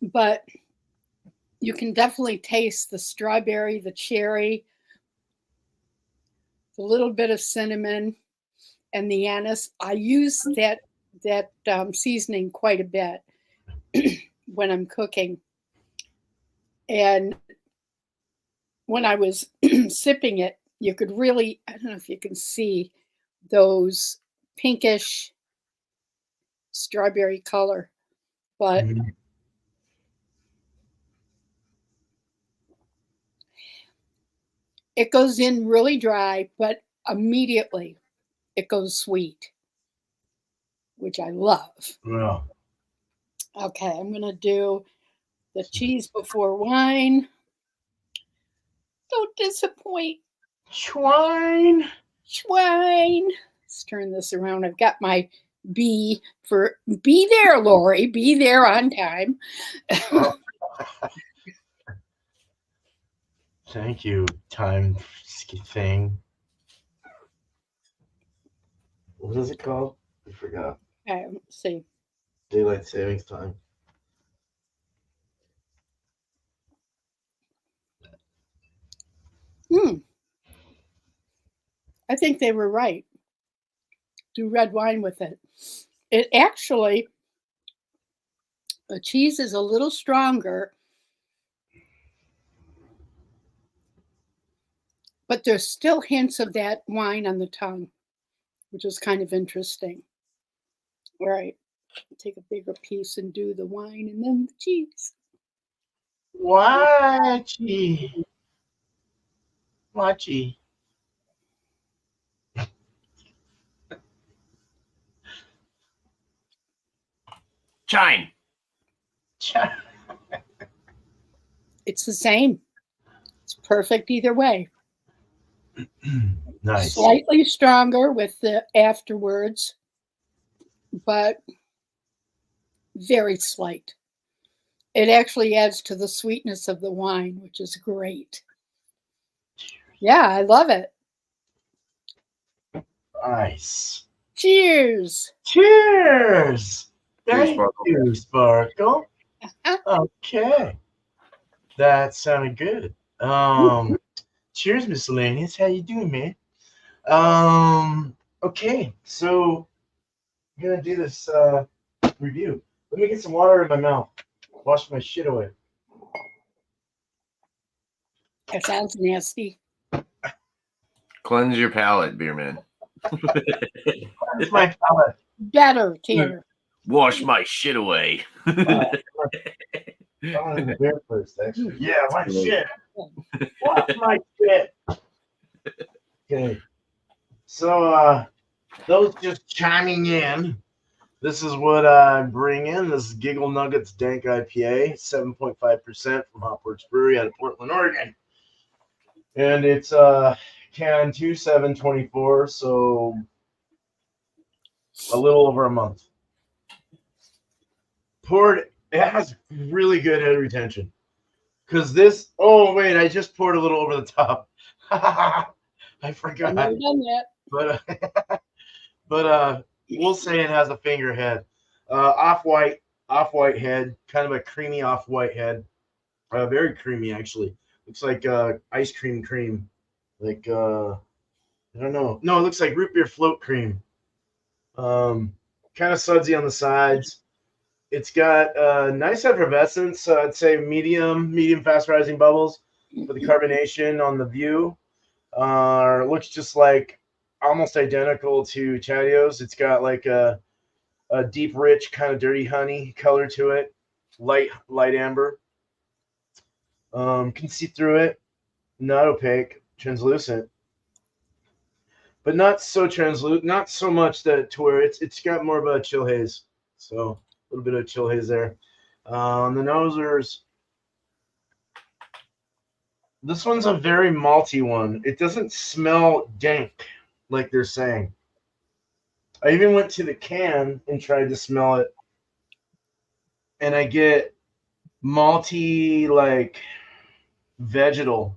S6: but you can definitely taste the strawberry, the cherry, a little bit of cinnamon, and the anise. I use that seasoning quite a bit when I'm cooking. And when I was sipping it, you could really, I don't know if you can see those pinkish strawberry color, but it goes in really dry, but immediately it goes sweet, which I love.
S2: Wow.
S6: Okay, I'm going to do the cheese before wine. Don't disappoint.
S2: Swine.
S6: Let's turn this around. I've got my B for be there, Lori. Be there on time.
S2: Thank you, time thing. What is it called? I forgot.
S6: Okay, let's see.
S2: Daylight savings time.
S6: I think they were right. Do red wine with it. It actually, the cheese is a little stronger, but there's still hints of that wine on the tongue, which is kind of interesting. All right, take a bigger piece and do the wine and then the cheese.
S2: Watchy.
S5: Chine.
S6: It's the same. It's perfect either way.
S2: Nice.
S6: Slightly stronger with the afterwards, but very slight. It actually adds to the sweetness of the wine, which is great. Yeah, I love it.
S2: Nice.
S6: Cheers.
S2: Cheers. Thank
S5: Sparkle.
S2: you, Sparkle. Okay. That sounded good. Cheers, Miscellaneous. How you doing, man? Okay, so gonna do this review. Let me get some water in my mouth. Wash my shit away.
S6: That sounds nasty.
S5: Cleanse your palate, beer man.
S2: That's my palate.
S6: Better, Tanner.
S5: Wash my shit away.
S2: I'm gonna the beer first, actually. Yeah, my shit. Wash my shit. Okay. So those just chiming in. This is what I bring in. This is Giggle Nuggets Dank IPA, 7.5% from Hopworks Brewery out of Portland, Oregon. And it's can 2724, so a little over a month. Poured, it has really good head retention. Because this, oh wait, I just poured a little over the top. I forgot.
S6: I've never done that.
S2: But we'll say it has a finger head. Off-white head, kind of a creamy off-white head. Very creamy, actually. Looks like ice cream. Like, I don't know. No, it looks like root beer float cream. Kind of sudsy on the sides. It's got nice effervescence. I'd say medium fast rising bubbles. But the carbonation on the view looks just like almost identical to Chadeo's. It's got like a deep, rich, kind of dirty honey color to it. Light amber. Can see through it. Not opaque, translucent. But not so translucent, not so much that to where it's got more of a chill haze. So a little bit of chill haze there. On the nosers, this one's a very malty one. It doesn't smell dank like they're saying. I even went to the can and tried to smell it, and I get malty, like vegetal,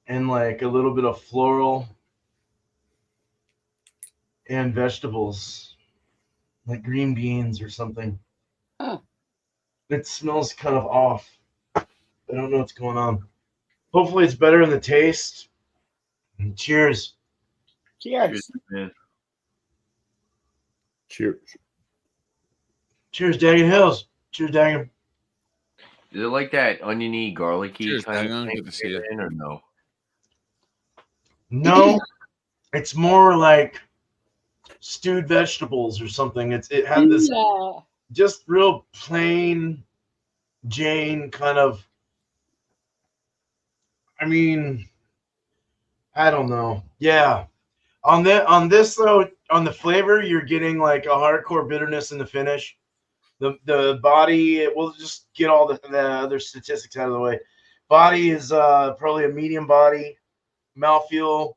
S2: and like a little bit of floral and vegetables, like green beans or something.
S6: Oh.
S2: It smells kind of off. I don't know what's going on. Hopefully it's better in the taste. And cheers.
S6: Cheers.
S5: Man.
S4: Cheers.
S2: Cheers, Daggett Hills. Cheers, Daggett.
S5: Is it like that oniony, garlicky
S3: Cheers,
S5: kind
S3: Dagon.
S5: of thing?
S3: Good to see you.
S5: Or no?
S2: No, it's more like stewed vegetables or something. It had this
S6: Yeah.
S2: just real plain Jane kind of. I mean, I don't know. Yeah, on this though, on the flavor, you're getting like a hardcore bitterness in the finish. The body, we'll just get all the other statistics out of the way. Body is probably a medium body. Mouthfeel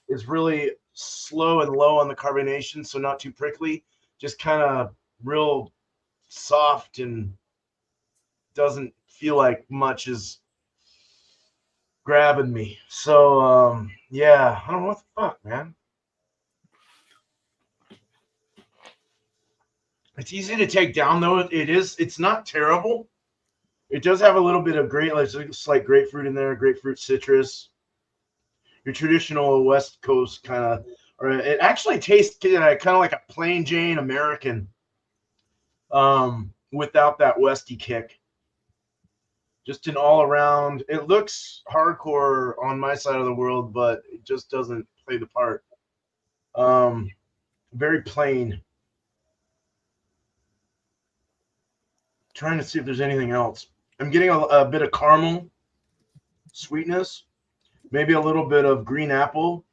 S2: is really slow and low on the carbonation, so not too prickly. Just kind of real soft and doesn't feel like much is grabbing me. So yeah, I don't know what the fuck, man. It's easy to take down though. It's not terrible. It does have a little bit of slight grapefruit in there, grapefruit citrus. Your traditional West Coast kind of, or it actually tastes kind of like a plain Jane American, without that Westy kick. Just an all around. It looks hardcore on my side of the world, but it just doesn't play the part. Very plain. Trying to see if there's anything else. I'm getting a bit of caramel sweetness, maybe a little bit of green apple,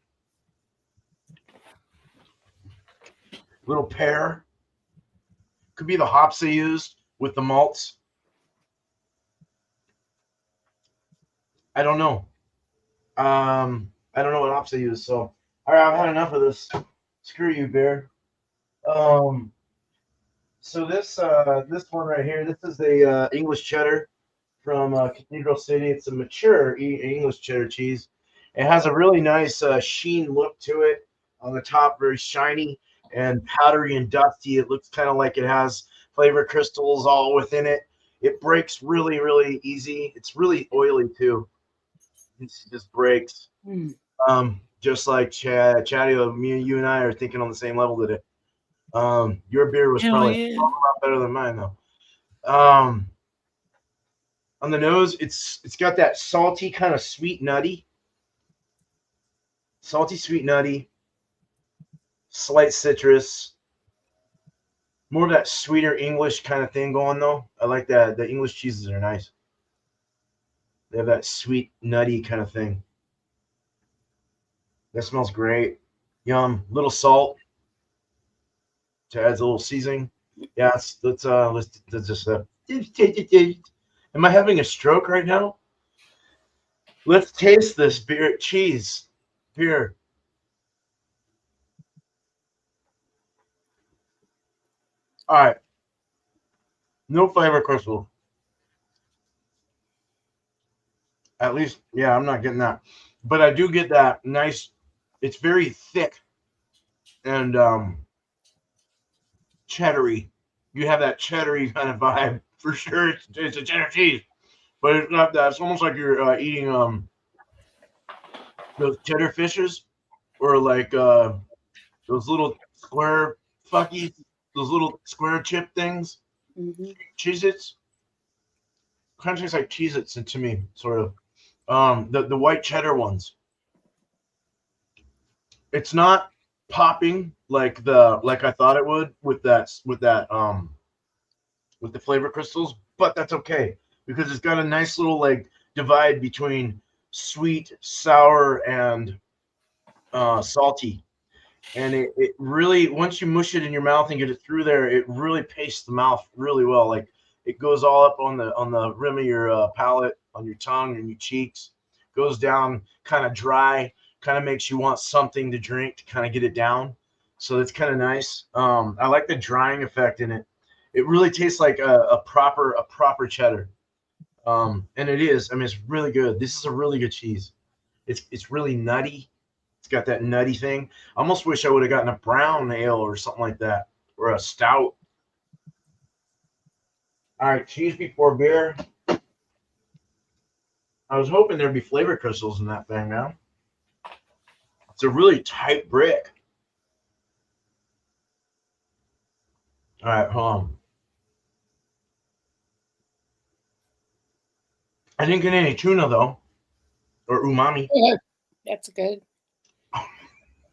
S2: little pear. Could be the hops they used with the malts. I don't know. I don't know what hops they use. So, all right, I've had enough of this. Screw you, bear. So this one right here, this is the English cheddar from Cathedral City. It's a mature English cheddar cheese. It has a really nice sheen look to it on the top, very shiny and powdery and dusty. It looks kind of like it has flavor crystals all within it. It breaks really, really easy. It's really oily too. It just breaks. just like Chadeo, you and I are thinking on the same level today. Your beer was probably a lot better than mine though. On the nose, it's got that salty kind of sweet nutty, slight citrus, more of that sweeter English kind of thing going though. I like that. The English cheeses are nice. They have that sweet nutty kind of thing. That smells great. Yum. Little salt to add a little seasoning. Yeah, let's just. Am I having a stroke right now? Let's taste this beer cheese. Here. All right. No flavor crystal. At least, yeah, I'm not getting that. But I do get that nice, it's very thick and cheddary. You have that cheddary kind of vibe for sure. It's a cheddar cheese, but it's not that. It's almost like you're eating those cheddar fishes or like those little square fuckies, those little square chip things.
S6: Mm-hmm.
S2: Cheez-Its. Kind of tastes like Cheez-Its to me, sort of. The white cheddar ones. It's not popping like I thought it would with the flavor crystals, but that's okay because it's got a nice little like divide between sweet, sour, and salty. And it really, once you mush it in your mouth and get it through there, it really pastes the mouth really well. Like it goes all up on the rim of your palate, on your tongue and your cheeks, goes down kind of dry, kind of makes you want something to drink to kind of get it down. So it's kind of nice. I like the drying effect in it. It really tastes like a proper cheddar. And it is. I mean, it's really good. This is a really good cheese. It's really nutty. It's got that nutty thing. I almost wish I would have gotten a brown ale or something like that, or a stout. All right, cheese before beer. I was hoping there'd be flavor crystals in that thing now. It's a really tight brick. All right, hold on. I didn't get any tuna though, or umami.
S6: Yeah, that's good.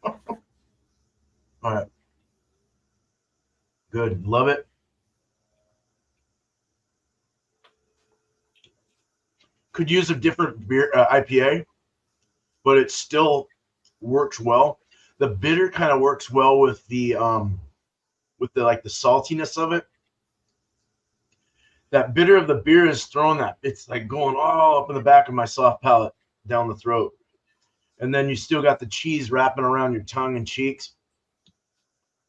S2: All right. Good. Love it. Could use a different beer IPA, but it still works well. The bitter kind of works well with the like the saltiness of it. That bitter of the beer is throwing that. It's like going all up in the back of my soft palate, down the throat. And then you still got the cheese wrapping around your tongue and cheeks.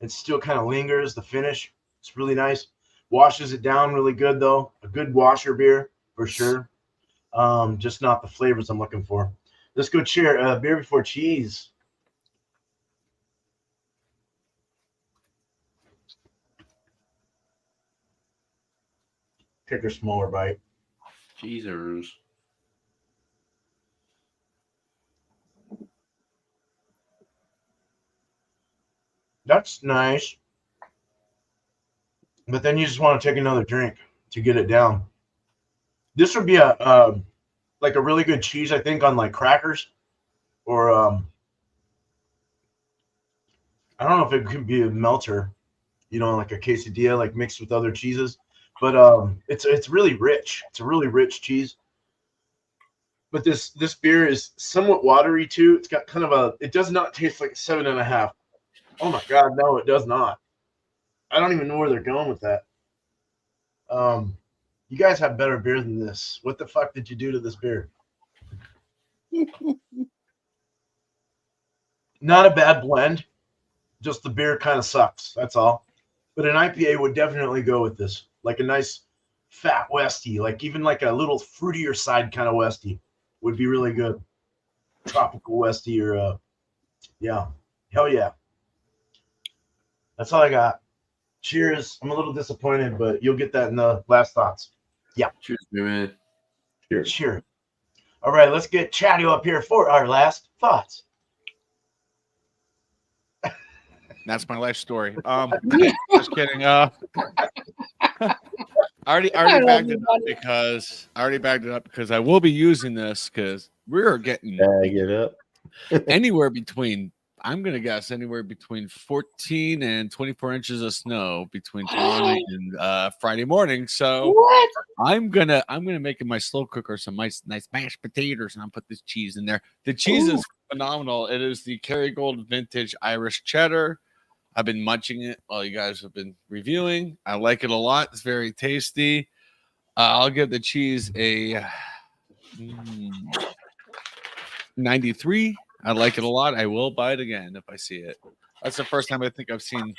S2: It still kind of lingers, the finish. It's really nice. Washes it down really good, though. A good washer beer, for sure. Just not the flavors I'm looking for. Let's go cheer. Beer before cheese. Take a smaller bite.
S5: Cheezers.
S2: That's nice. But then you just want to take another drink to get it down. This would be a like a really good cheese, I think, on like crackers, or I don't know if it could be a melter, like a quesadilla, like mixed with other cheeses. But it's really rich. It's a really rich cheese. But this beer is somewhat watery too. It's got kind of it does not taste like a 7.5. Oh my God, no, it does not. I don't even know where they're going with that. You guys have better beer than this. What the fuck did you do to this beer? Not a bad blend. Just the beer kind of sucks. That's all. But an IPA would definitely go with this. Like a nice fat Westie. Like even like a little fruitier side kind of Westie would be really good. Tropical Westie or yeah. Hell yeah. That's all I got. Cheers. I'm a little disappointed, but you'll get that in the last thoughts. Yeah.
S5: Cheers, man.
S2: Cheers. All right, let's get Chadeo up here for our last thoughts.
S3: That's my life story. Just kidding. I already bagged it up because I will be using this because we're getting
S4: Bag it up.
S3: anywhere between, I'm gonna guess anywhere between 14 and 24 inches of snow between tomorrow night and Friday morning. So
S6: What?
S3: I'm gonna make in my slow cooker some nice mashed potatoes, and I'll put this cheese in there. The cheese is phenomenal. It is the Kerrygold Vintage Irish Cheddar. I've been munching it while you guys have been reviewing. I like it a lot. It's very tasty. I'll give the cheese a 93. I like it a lot. I will buy it again if I see it. That's the first time I think I've seen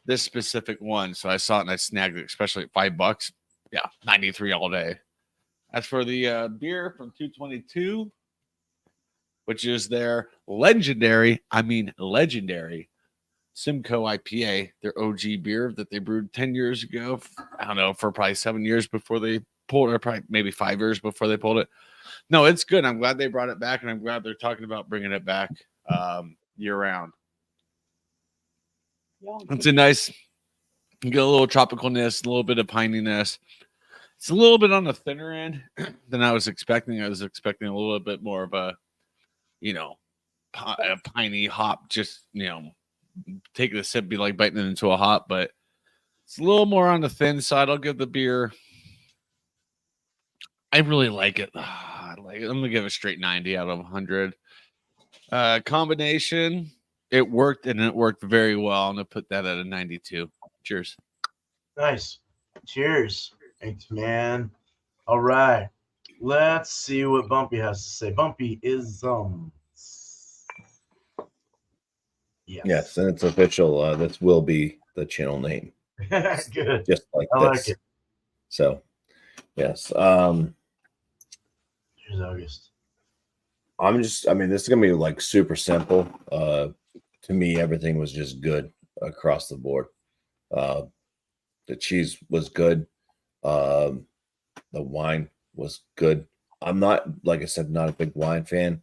S3: this specific one. So I saw it and I snagged it, especially at $5. Yeah, 93 all day. As for the beer from 222, which is their legendary Simcoe IPA, their OG beer that they brewed 10 years ago. I don't know, for probably 7 years before they pulled it, or probably maybe 5 years before they pulled it. No, it's good. I'm glad they brought it back, and I'm glad they're talking about bringing it back year round. It's a nice, you get a little tropicalness, a little bit of pininess. It's a little bit on the thinner end than I was expecting. I was expecting a little bit more of a, a piney hop, just, taking a sip, be like biting it into a hop, but it's a little more on the thin side. I'll give the beer, I really like it. I like it. I'm gonna give it a straight 90 out of 100. Combination, it worked, and it worked very well. I'm gonna put that at a 92. Cheers.
S2: Nice. Cheers. Thanks, man. All right. Let's see what Bumpy has to say. Bumpy is
S4: Yes, and it's official. This will be the channel name.
S2: Good.
S4: Just like
S2: I
S4: this.
S2: like it.
S4: So, yes.
S2: Here's August.
S4: This is gonna be like super simple. To me, everything was just good across the board. The cheese was good. The wine was good. I'm not, like I said, not a big wine fan.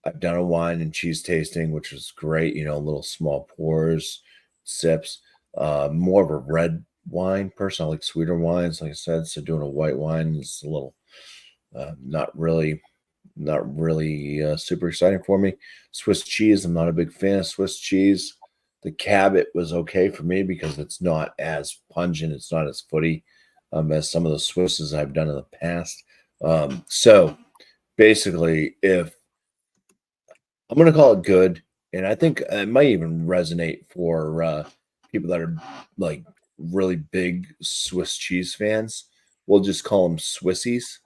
S4: I've done a wine and cheese tasting, which was great. Little small pours, sips. More of a red wine person. I like sweeter wines, like I said. So doing a white wine is a little not really super exciting for me. Swiss cheese, I'm not a big fan of Swiss cheese. The Cabot was okay for me because it's not as pungent, it's not as footy as some of the Swisses I've done in the past. So basically, if I'm going to call it good, and I think it might even resonate for people that are like really big Swiss cheese fans. We'll just call them Swissies.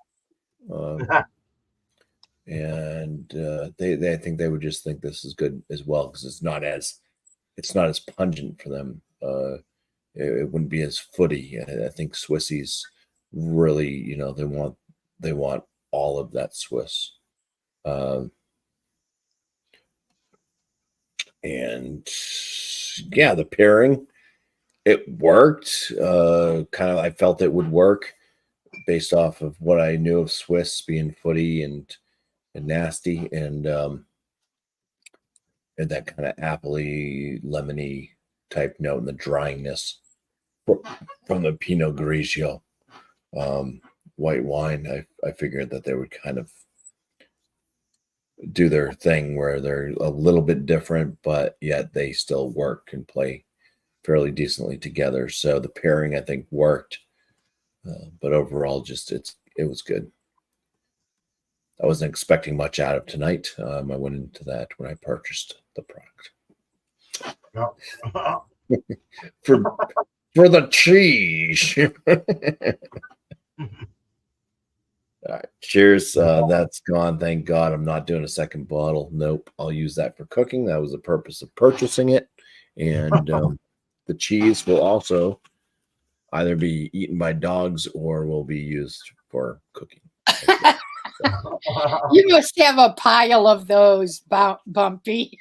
S4: And they think they would just think this is good as well because it's not as pungent for them. It wouldn't be as footy. I think Swissies really, they want all of that Swiss. And yeah, the pairing, it worked. I felt it would work based off of what I knew of Swiss being footy and nasty, and that kind of appley, lemony type note, and the dryiness from the Pinot Grigio white wine. I figured that they would kind of do their thing where they're a little bit different, but yet they still work and play fairly decently together. So the pairing, I think, worked, but overall, it was good. I wasn't expecting much out of tonight. I went into that when I purchased the product. for the cheese. All right, cheers. That's gone. Thank God. I'm not doing a second bottle. Nope. I'll use that for cooking. That was the purpose of purchasing it. And the cheese will also either be eaten by dogs or will be used for cooking.
S6: You must have a pile of those, Bumpy.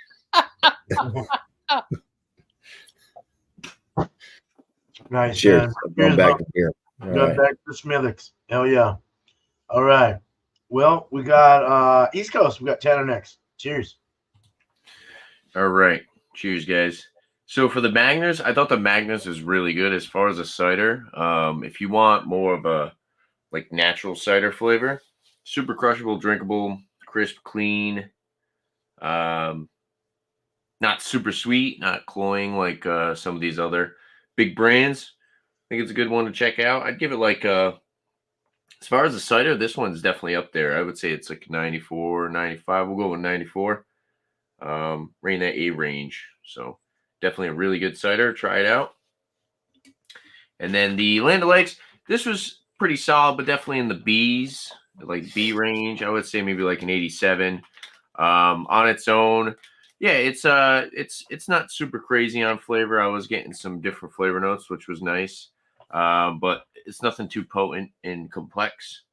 S2: Nice.
S4: Cheers. I'm going back to here.
S2: Going back to Smithix. Hell yeah. All right. Well, we got East Coast. We got Tanner next. Cheers.
S5: All right. Cheers, guys. So for the Magners, I thought the Magners is really good as far as a cider. If you want more of a like natural cider flavor, super crushable, drinkable, crisp, clean. Not super sweet, not cloying like some of these other big brands. I think it's a good one to check out. I'd give it like as far as the cider, this one's definitely up there. I would say it's like 94, 95. We'll go with 94. Right in that A range. So definitely a really good cider. Try it out. And then the Land O'Lakes, this was pretty solid, but definitely in the B's, like B range. I would say maybe like an 87. On its own, yeah, it's not super crazy on flavor. I was getting some different flavor notes, which was nice. But it's nothing too potent and complex.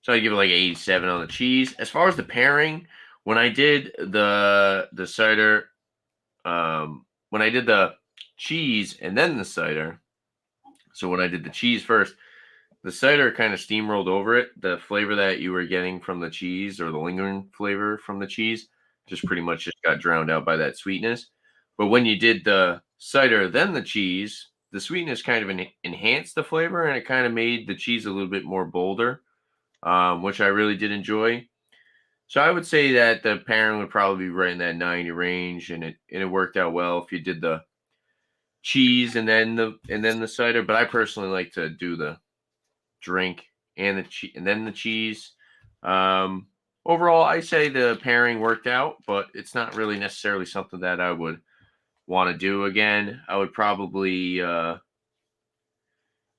S5: So I give it like 87 on the cheese. As far as the pairing, when I did the cider, when I did the cheese and then the cider, so when I did the cheese first, the cider kind of steamrolled over it. The flavor that you were getting from the cheese, or the lingering flavor from the cheese, just pretty much just got drowned out by that sweetness. But when you did the cider, then the cheese, the sweetness kind of enhanced the flavor, and it kind of made the cheese a little bit more bolder, which I really did enjoy. So I would say that the pairing would probably be right in that 90 range, and it worked out well if you did the cheese and then the cider. But I personally like to do the drink and then the cheese. Overall, I say the pairing worked out, but it's not really necessarily something that I would want to do again. I would probably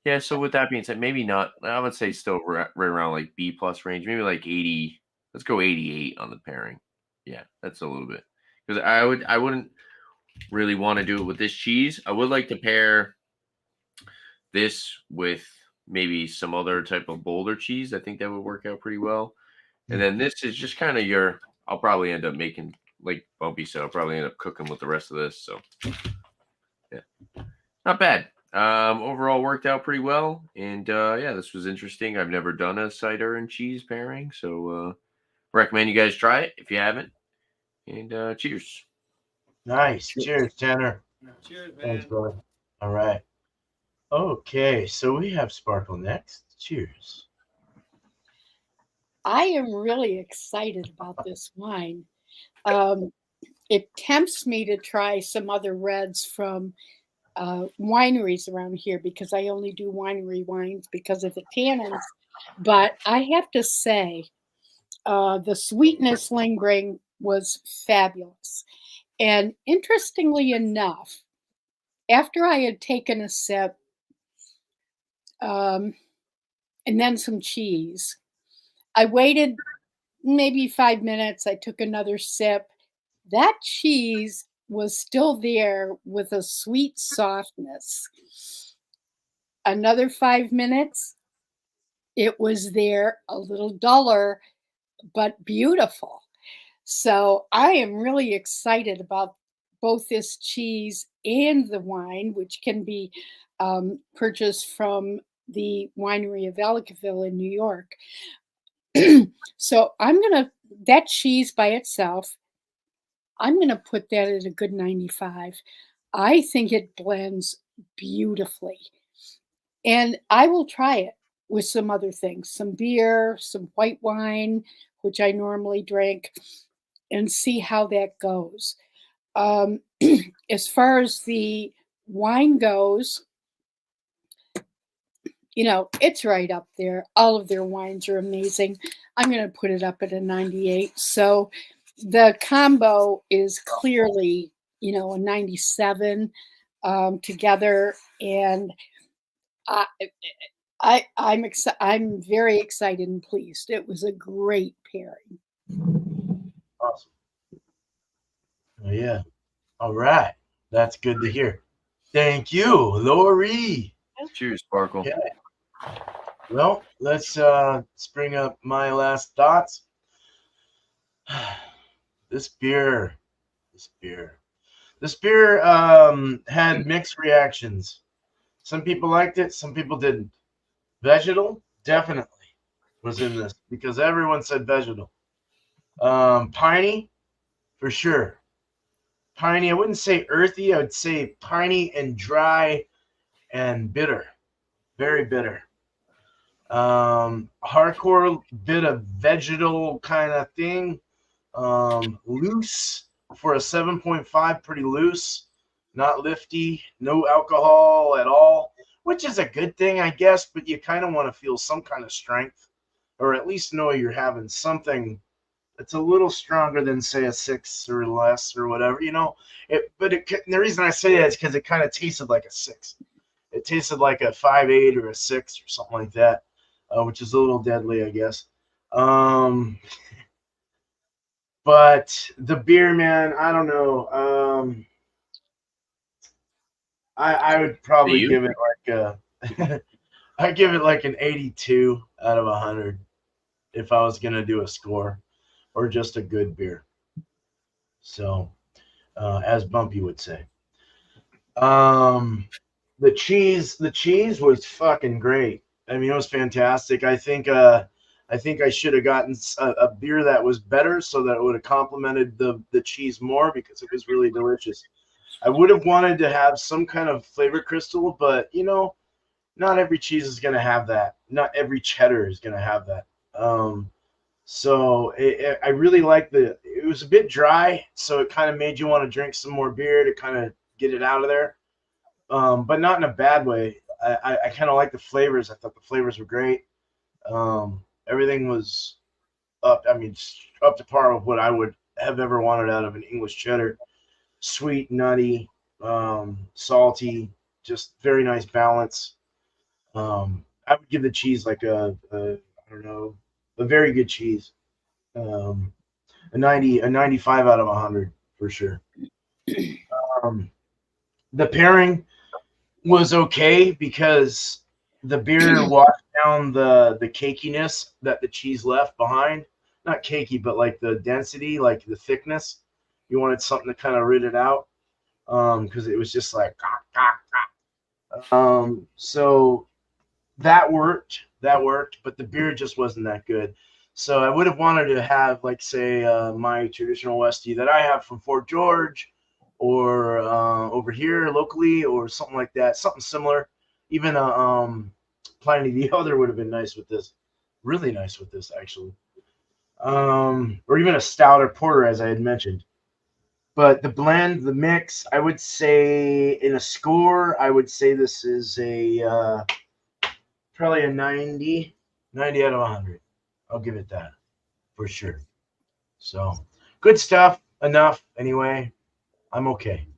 S5: yeah. So with that being said, maybe not. I would say still right around like B plus range, maybe like 80. Let's go 88 on the pairing. Yeah, that's a little bit, because I wouldn't really want to do it with this cheese. I would like to pair this with maybe some other type of bolder cheese. I think that would work out pretty well. And then this is just kind of I'll probably end up making, like Bumpy said, I'll probably end up cooking with the rest of this. So yeah, not bad. Overall worked out pretty well. And yeah, this was interesting. I've never done a cider and cheese pairing. So recommend you guys try it if you haven't. And cheers.
S2: Nice. Cheers, Tanner.
S3: Cheers, man.
S2: Thanks, brother. All right. Okay, so we have Sparkle next. Cheers.
S6: I am really excited about this wine. It tempts me to try some other reds from wineries around here, because I only do winery wines because of the tannins. But I have to say, the sweetness lingering was fabulous. And interestingly enough, after I had taken a sip and then some cheese, I waited maybe 5 minutes. I took another sip. That cheese was still there with a sweet softness. Another 5 minutes, it was there, a little duller, but beautiful. So I am really excited about both this cheese and the wine, which can be purchased from the winery of Ellicottville in New York. So that cheese by itself, I'm going to put that at a good 95. I think it blends beautifully. And I will try it with some other things, some beer, some white wine, which I normally drink, and see how that goes. As far as the wine goes, it's right up there. All of their wines are amazing. I'm going to put it up at a 98. So the combo is clearly, a 97 together. And I'm very excited and pleased. It was a great pairing.
S2: Awesome. Oh, yeah. All right. That's good to hear. Thank you, Lori.
S5: Cheers, Sparkle.
S2: Okay. Well, let's bring up my last thoughts. This beer had mixed reactions. Some people liked it, some people didn't. Vegetal definitely was in this because everyone said vegetal. Piney, for sure. Piney. I wouldn't say earthy. I would say piney and dry and bitter. Very bitter. Hardcore bit of vegetal kind of thing. Loose for a 7.5, pretty loose, not lifty, no alcohol at all, which is a good thing, I guess, but you kind of want to feel some kind of strength, or at least know you're having something that's a little stronger than, say, a 6 or less or whatever, you know. The reason I say that is because it kind of tasted like a 6. It tasted like a 5.8 or a 6 or something like that, which is a little deadly, I guess. But the beer, man, I don't know. I would probably give it like I give it like an 82 out of 100 if I was gonna do a score, or just a good beer. So, as Bumpy would say. The cheese was fucking great. I mean, it was fantastic. I think I should have gotten a beer that was better, so that it would have complemented the cheese more, because it was really delicious. I would have wanted to have some kind of flavor crystal, but you know, not every cheese is going to have that. Not every cheddar is going to have that. So I really like it was a bit dry, so it kind of made you want to drink some more beer to kind of get it out of there. But not in a bad way. I kind of like the flavors. I thought the flavors were great. Everything was up to par with what I would have ever wanted out of an English cheddar. Sweet, nutty, salty, just very nice balance. I would give the cheese like I don't know, a very good cheese. A 95 out of 100 for sure. The pairing was okay because the beer washed down the cakiness that the cheese left behind. Not cakey, but like the density, like the thickness. You wanted something to kind of rid it out, because it was just like so that worked, but the beer just wasn't that good. So I would have wanted to have, like, say, my traditional Westie that I have from Fort George, or over here locally, or something like that, something similar. Even Pliny the Elder would have been nice with this, really nice with this, actually. Or even a stout or porter, as I had mentioned. But the blend, the mix, I would say in a score, I would say this is a probably a 90 out of 100. I'll give it that for sure. So good stuff. Enough anyway. I'm okay.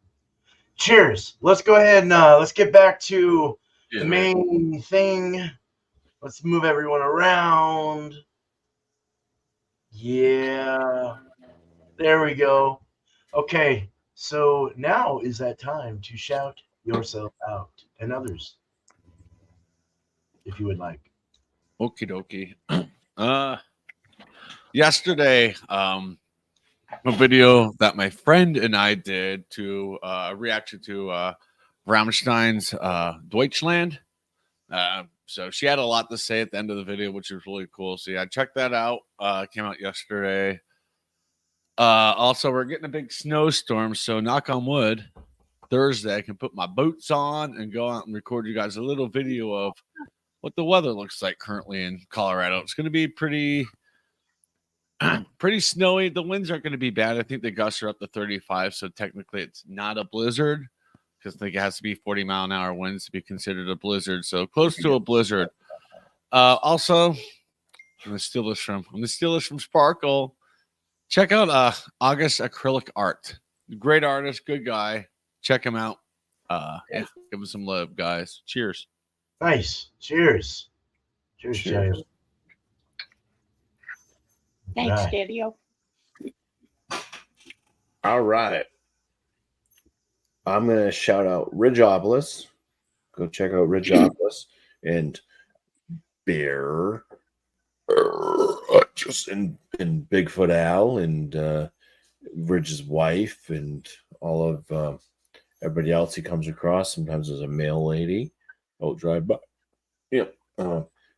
S2: Cheers. Let's go ahead and let's get back to the main thing. Let's move everyone around. Yeah. There we go. Okay. So now is that time to shout yourself out, and others, if you would like.
S3: Okie dokie. Yesterday, a video that my friend and I did to reaction to Rammstein's Deutschland. So she had a lot to say at the end of the video, which was really cool. So yeah, check that out. Came out yesterday. Also, we're getting a big snowstorm, so knock on wood, Thursday I can put my boots on and go out and record you guys a little video of what the weather looks like currently in Colorado. It's going to be pretty snowy. The winds aren't going to be bad. I think the gusts are up to 35, so technically it's not a blizzard, because I think it has to be 40-mile-an-hour winds to be considered a blizzard. So close to a blizzard. Also, I'm going to steal this from Sparkle. Check out August Acrylic Art. Great artist, good guy. Check him out. Yeah, give him some love, guys. Cheers.
S2: Nice. Cheers. Cheers.
S6: Thanks,
S2: Right.
S6: Chadeo.
S4: All right. I'm going to shout out Ridgeopolis. Go check out Ridgeopolis and Beer. Just in Bigfoot Al and Ridge's wife and all of everybody else he comes across. Sometimes there's a male lady. I'll drive by. Yeah.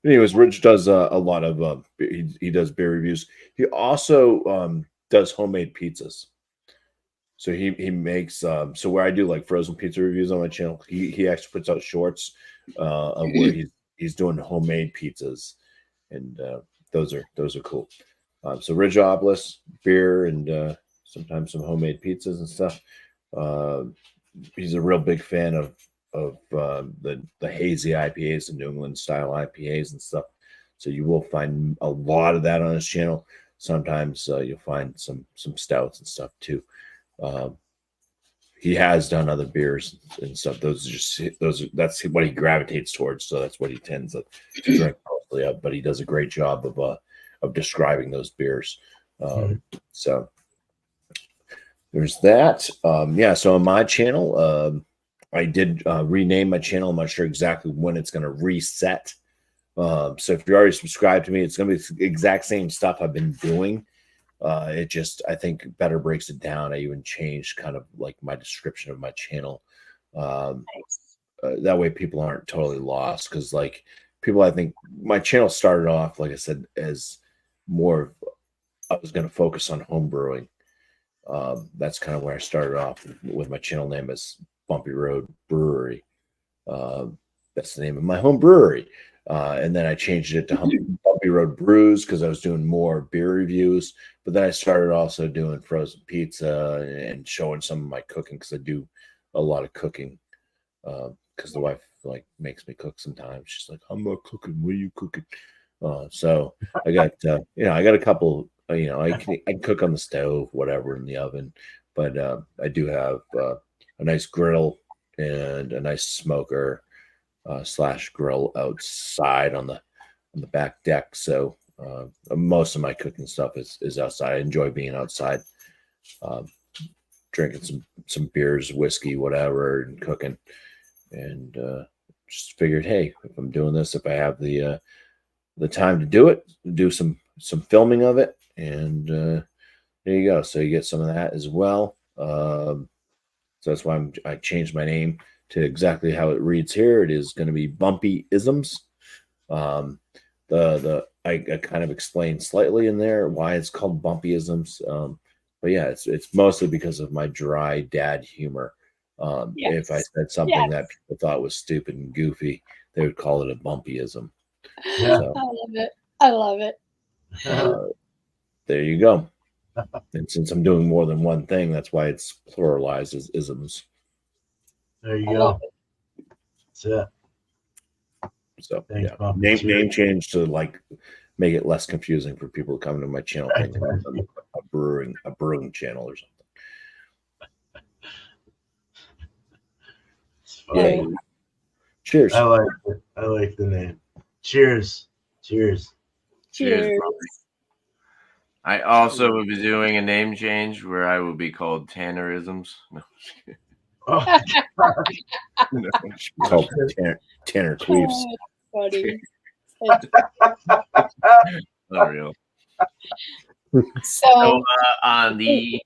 S4: Anyways, Ridge does a lot of he does beer reviews. He also does homemade pizzas. So he makes so where I do like frozen pizza reviews on my channel, he actually puts out shorts of where he's doing homemade pizzas, and those are cool. So Ridgeopolis beer and sometimes some homemade pizzas and stuff. He's a real big fan of the hazy IPAs and New England style IPAs and stuff. So you will find a lot of that on his channel. Sometimes you'll find some stouts and stuff too. He has done other beers and stuff. That's what he gravitates towards. So that's what he tends to drink mostly of. But he does a great job of describing those beers. So there's that. So on my channel, I did rename my channel. I'm not sure exactly when it's going to reset. So if you're already subscribed to me, it's going to be the exact same stuff I've been doing. It just, I think, better breaks it down. I even changed kind of like my description of my channel. That way people aren't totally lost, because like people, I think my channel started off, like I said, as more of, I was going to focus on home brewing. That's kind of where I started off with my channel name as Bumpy Road Brewery. That's the name of my home brewery. And then I changed it to Bumpy Road Brews because I was doing more beer reviews. But then I started also doing frozen pizza and showing some of my cooking, because I do a lot of cooking. Because the wife like makes me cook sometimes. She's like, "I'm not cooking. What are you cooking?" So I got I got a couple. I can cook on the stove, whatever, in the oven. But I do have a nice grill and a nice smoker / grill outside on the back deck. So most of my cooking stuff is outside. I enjoy being outside, drinking some beers, whiskey, whatever, and cooking. And just figured, hey, if I'm doing this, if I have the time to do it, do some filming of it, and there you go. So you get some of that as well. So that's why I changed my name to exactly how it reads here. It is going to be Bumpy Isms. I kind of explained slightly in there why it's called Bumpy Isms. But yeah, it's mostly because of my dry dad humor. If I said something that people thought was stupid and goofy, they would call it a bumpyism.
S2: Yeah.
S6: So, I love it. I love it.
S4: There you go. And since I'm doing more than one thing, that's why it's pluralized as isms.
S2: There you go. That's it.
S4: So
S2: Thanks,
S4: yeah,
S2: Bumpy.
S4: name change to like make it less confusing for people coming to my channel thinking I'm a brewing channel or something. Yeah. Cheers.
S2: I like it. I like the name. Cheers.
S5: Cheers. Bumpy. I also will be doing a name change where I will be called Tannerisms. No.
S2: Oh,
S4: No, called Tanner Queefs.
S6: Funny.
S5: Unreal.
S6: So
S5: on the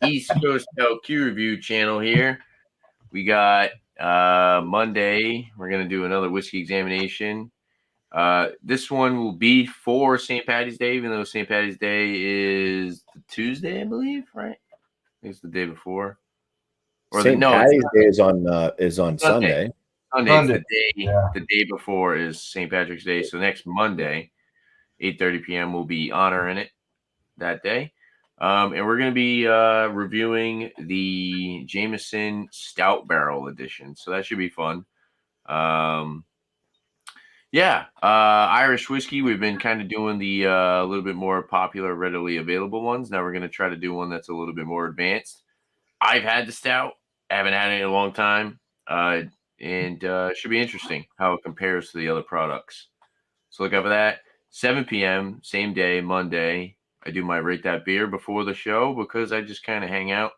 S5: East Coast LQ Review channel here, we got Monday. We're going to do another whiskey examination. This one will be for St. Paddy's Day, even though St. Paddy's Day is the Tuesday, I believe, right? I think it's the day before. Or
S4: St. Paddy's Day is on Sunday.
S5: Sunday. The day before is St. Patrick's Day. So next Monday, 8:30 p.m. we'll be honoring it that day. And we're going to be reviewing the Jameson Stout Barrel Edition. So that should be fun. Irish whiskey. We've been kind of doing the a little bit more popular, readily available ones. Now we're going to try to do one that's a little bit more advanced. I've had the stout. I haven't had it in a long time. And it should be interesting how it compares to the other products. So look out for that. 7 p.m., same day, Monday. I do my Rate That Beer before the show because I just kind of hang out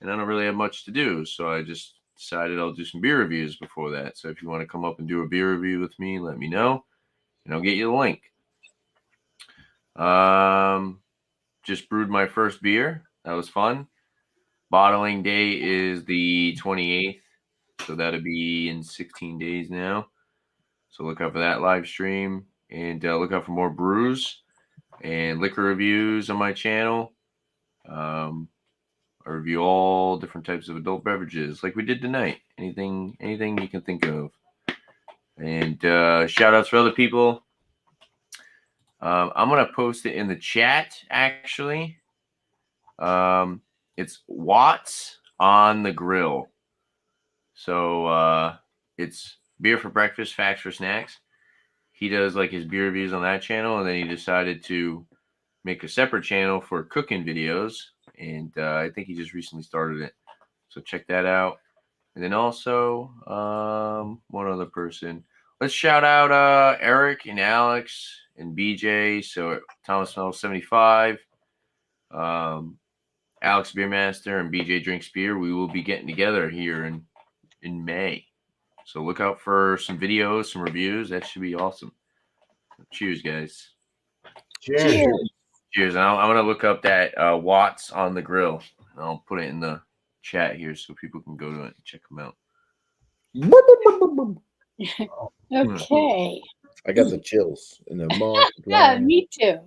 S5: and I don't really have much to do. So I just decided I'll do some beer reviews before that. So if you want to come up and do a beer review with me, let me know and I'll get you the link. Just brewed my first beer. That was fun. Bottling day is the 28th. So that'll be in 16 days now. So look out for that live stream and look out for more brews and liquor reviews on my channel. I review all different types of adult beverages, like we did tonight. Anything you can think of. And shout outs for other people. I'm gonna post it in the chat. Actually, it's Watts on the Grill. So it's beer for breakfast, facts for snacks. He does like his beer reviews on that channel, and then he decided to make a separate channel for cooking videos. And I think he just recently started it. So check that out. And then also, one other person. Let's shout out Eric and Alex and BJ. So Thomas Mel 75, Alex Beermaster, and BJ Drinks Beer. We will be getting together here in May. So look out for some videos, some reviews. That should be awesome. Cheers, guys.
S2: Cheers.
S5: Cheers. And I'm going to look up that Watts on the Grill. I'll put it in the chat here so people can go to it and check them out.
S6: Okay.
S4: I got the chills in the mall.
S6: Yeah, me too.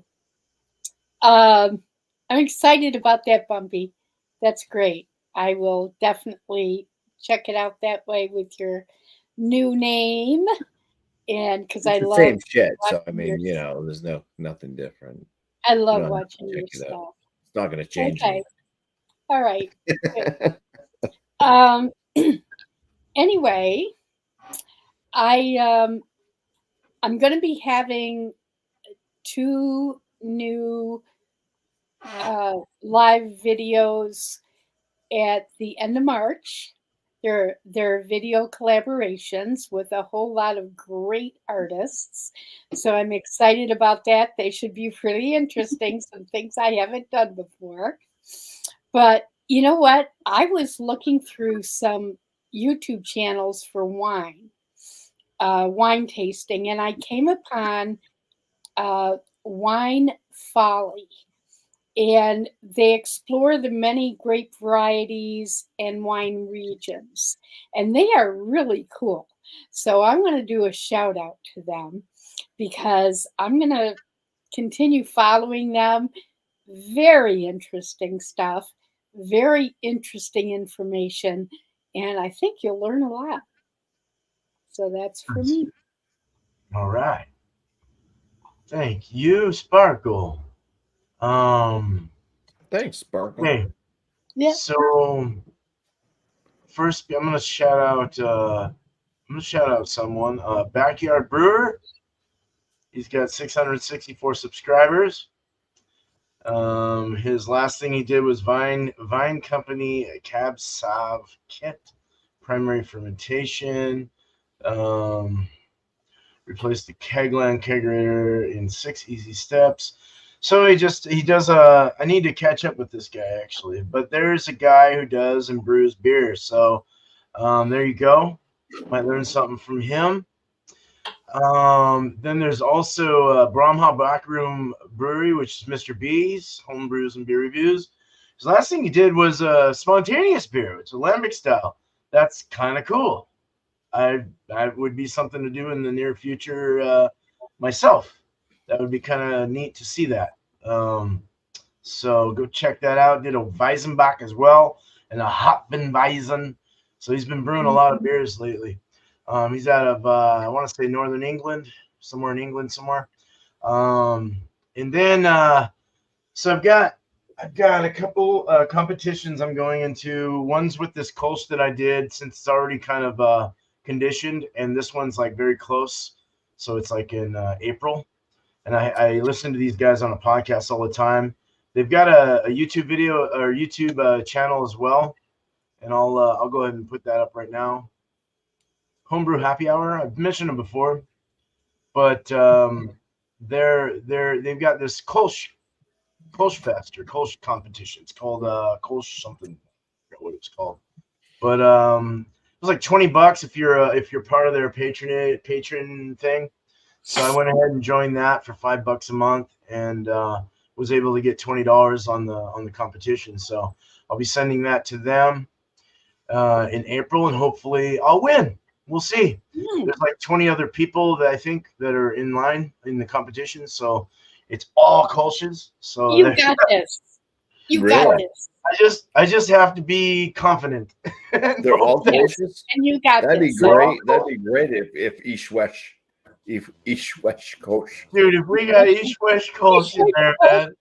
S6: I'm excited about that, Bumpy. That's great. I will definitely check it out that way with your new name. And because I love
S4: same shit. So I
S6: watching
S4: mean,
S6: your-
S4: there's nothing different.
S6: I love
S4: don't have to
S6: watching your
S4: check it out.
S6: stuff.
S4: It's not going to change.
S6: Okay. All right.
S4: anything.
S6: Anyway, I'm going to be having 2 new live videos at the end of March. They're video collaborations with a whole lot of great artists. So I'm excited about that. They should be pretty interesting, some things I haven't done before. But you know what? I was looking through some YouTube channels for wine tasting, and I came upon Wine Folly. And they explore the many grape varieties and wine regions. And they are really cool. So I'm going to do a shout out to them because I'm going to continue following them. Very interesting stuff, very interesting information. And I think you'll learn a lot. So that's for me.
S2: All right. Thank you, Sparkle.
S4: Thanks, Sparkle.
S2: Okay.
S6: Yeah.
S2: So first, I'm gonna shout out someone. Backyard Brewer. He's got 664 subscribers. His last thing he did was Vine Company Cab Sauv Kit, primary fermentation. Replaced the Kegland kegerator in 6 easy steps. So he does I need to catch up with this guy actually, but there's a guy who does and brews beer. So there you go. Might learn something from him. Then there's also Brahma Backroom Brewery, which is Mr. B's home brews and beer reviews. His last thing he did was a spontaneous beer. It's a lambic style. That's kind of cool. I would be something to do in the near future myself. That would be kind of neat to see that. So go check that out. Did a Weizenbach as well and a Hopfenweizen. So he's been brewing a lot of beers lately. He's out of I want to say Northern England, somewhere in England somewhere. And then so I've got a couple competitions I'm going into. One's with this Kolsch that I did since it's already kind of conditioned, and this one's like very close. So it's like in April. And I listen to these guys on a podcast all the time. They've got a YouTube video or YouTube channel as well, and I'll go ahead and put that up right now. Homebrew Happy Hour. I've mentioned them before, but they've got this Kolsch Fest or Kolsch competition. It's called Kolsch something. I forgot what it's called, but it was like $20 if you're part of their patron thing. So I went ahead and joined that for $5 a month, and was able to get $20 on the competition. So I'll be sending that to them in April, and hopefully I'll win. We'll see. There's like 20 other people that I think that are in line in the competition. So it's all Kolsch's. So
S6: You got this. You got
S4: Really?
S6: this.
S2: I just have to be confident.
S4: They're all delicious.
S6: And you got
S4: That'd be
S6: this.
S4: great. That'd be great if East West Coast.
S2: Dude, if we got East West Coast in there, man,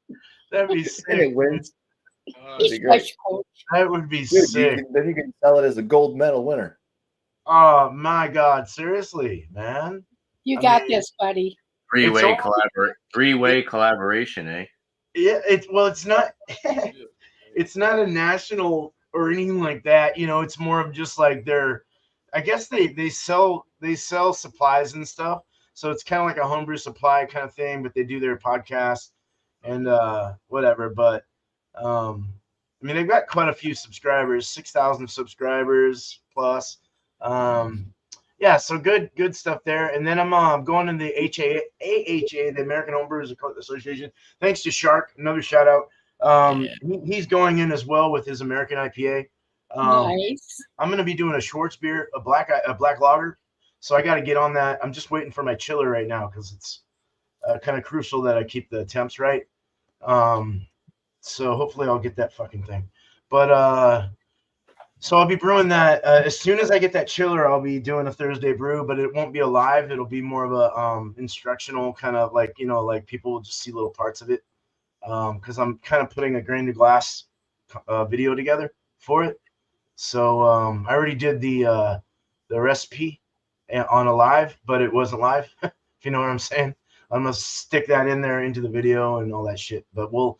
S2: that'd be
S4: And
S2: sick.
S4: it wins.
S3: Uh,
S6: East West Coast.
S2: That would be
S4: Dude,
S2: sick.
S4: then you can sell it as a gold medal winner.
S2: Oh my God, seriously, man.
S6: You
S2: I
S6: got
S2: mean,
S6: this, buddy.
S5: Three-way collaboration, eh?
S2: Yeah, it's not it's not a national or anything like that. You know, it's more of just like I guess they sell supplies and stuff. So it's kind of like a homebrew supply kind of thing, but they do their podcast and whatever. But I mean, they've got quite a few subscribers, 6,000 subscribers plus. Yeah, so good stuff there. And then I'm going in the AHA, the American Homebrewers Association. Thanks to Shark, another shout out. He's going in as well with his American IPA.
S6: Nice.
S2: I'm going to be doing a Schwartz beer, a black lager. So I got to get on that. I'm just waiting for my chiller right now because it's kind of crucial that I keep the temps right. So hopefully I'll get that fucking thing. But so I'll be brewing that as soon as I get that chiller. I'll be doing a Thursday brew, but it won't be a live. It'll be more of a instructional kind of like, you know, like people will just see little parts of it because I'm kind of putting a grain to glass video together for it. So I already did the recipe on a live, but it wasn't live. If you know what I'm saying. I'm gonna stick that in there into the video and all that shit. But we'll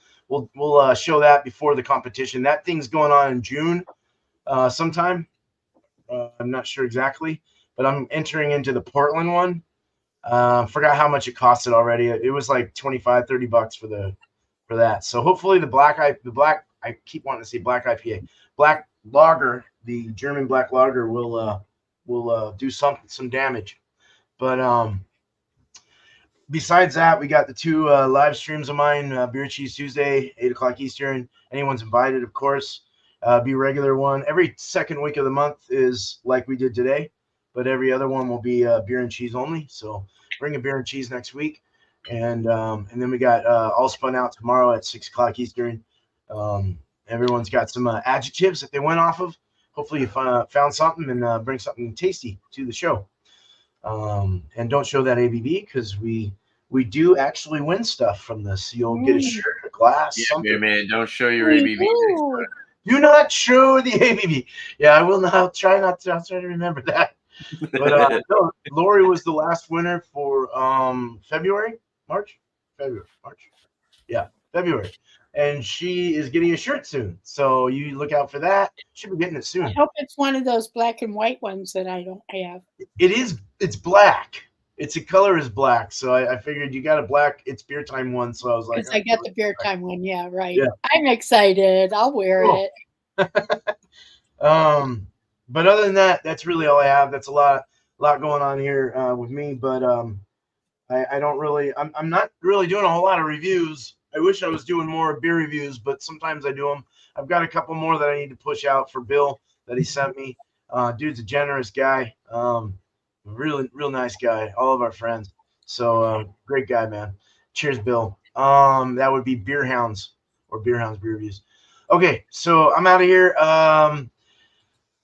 S2: show that before the competition. That thing's going on in June. Sometime. I'm not sure exactly, but I'm entering into the Portland one. Forgot how much it costed already. It was like $25-$30 for that. So hopefully I keep wanting to say black IPA, black lager, the German black lager will do some damage. But besides that, we got the two live streams of mine, Beer Cheese Tuesday, 8:00 Eastern. Anyone's invited, of course. Be a regular one. Every second week of the month is like we did today, but every other one will be beer and cheese only. So bring a beer and cheese next week. And then we got All Spun Out tomorrow at 6:00 Eastern. Everyone's got some adjectives that they went off of. Hopefully you found something and bring something tasty to the show. And don't show that ABV because we do actually win stuff from this. You'll get a shirt, a glass, something.
S5: Man, don't show your ABV.
S2: Do not show the ABV. Yeah, I will not. I'll try to remember that. But no, Lori was the last winner for February. Yeah, February. And she is getting a shirt soon. So you look out for that. She'll be getting it soon.
S6: I hope it's one of those black and white ones that I don't have.
S2: It's black. Its color is black. So I figured you got a black, it's beer time one. So I was like,
S6: because I got the beer time one. Yeah, right.
S2: Yeah.
S6: I'm excited. I'll wear it.
S2: But other than that, that's really all I have. That's a lot going on here with me. But I don't really, I'm not really doing a whole lot of reviews. I wish I was doing more beer reviews, but sometimes I do them. I've got a couple more that I need to push out for Bill that he sent me. Dude's a generous guy. Really, real nice guy. All of our friends. So great guy, man. Cheers, Bill. That would be Beer Hounds or Beer Hounds Beer Reviews. Okay, so I'm out of here.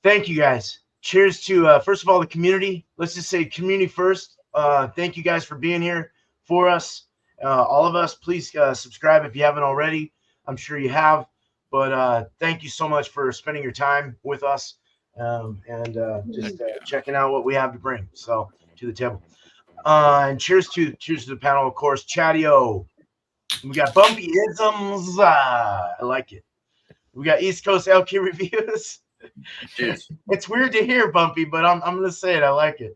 S2: Thank you guys. Cheers to first of all the community. Let's just say community first. Thank you guys for being here for us. All of us, please subscribe if you haven't already. I'm sure you have. But thank you so much for spending your time with us and just checking out what we have to bring to the table. And cheers to the panel, of course. Chadeo. We got Bumpy Isms. I like it. We got East Coast LK reviews.
S5: Cheers.
S2: It's weird to hear Bumpy, but I'm gonna say it. I like it.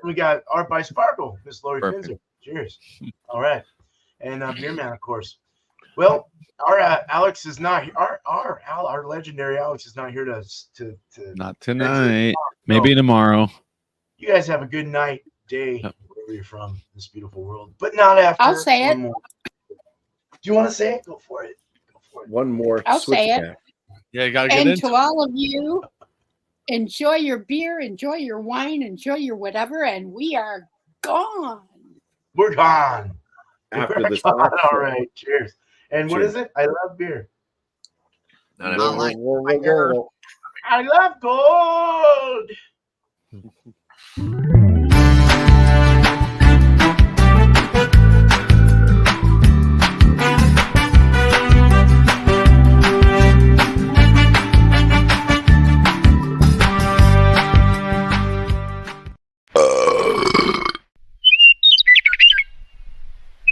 S2: We got Art by Sparkle, Miss Lori Finzer. Cheers. All right, and Beer Man, of course. Well, our Alex is not here. Our legendary Alex is not here to
S3: not tonight. Maybe tomorrow.
S2: You guys have a good night, day, wherever you're from, this beautiful world. But not after.
S6: I'll say it.
S2: More. Do you want to say it? Go for it.
S4: One more.
S6: I'll say it.
S4: Back.
S3: Yeah, you gotta get
S6: and
S3: into
S6: to all of you, enjoy your beer, enjoy your wine, enjoy your whatever, and we are gone.
S2: We're gone.
S4: After
S2: We're
S4: this
S2: gone. All right. Cheers. And what
S4: Cheers.
S2: is it? I love beer.
S5: Not
S8: I
S5: everyone.
S8: like
S4: We're
S8: fire.
S2: I love gold.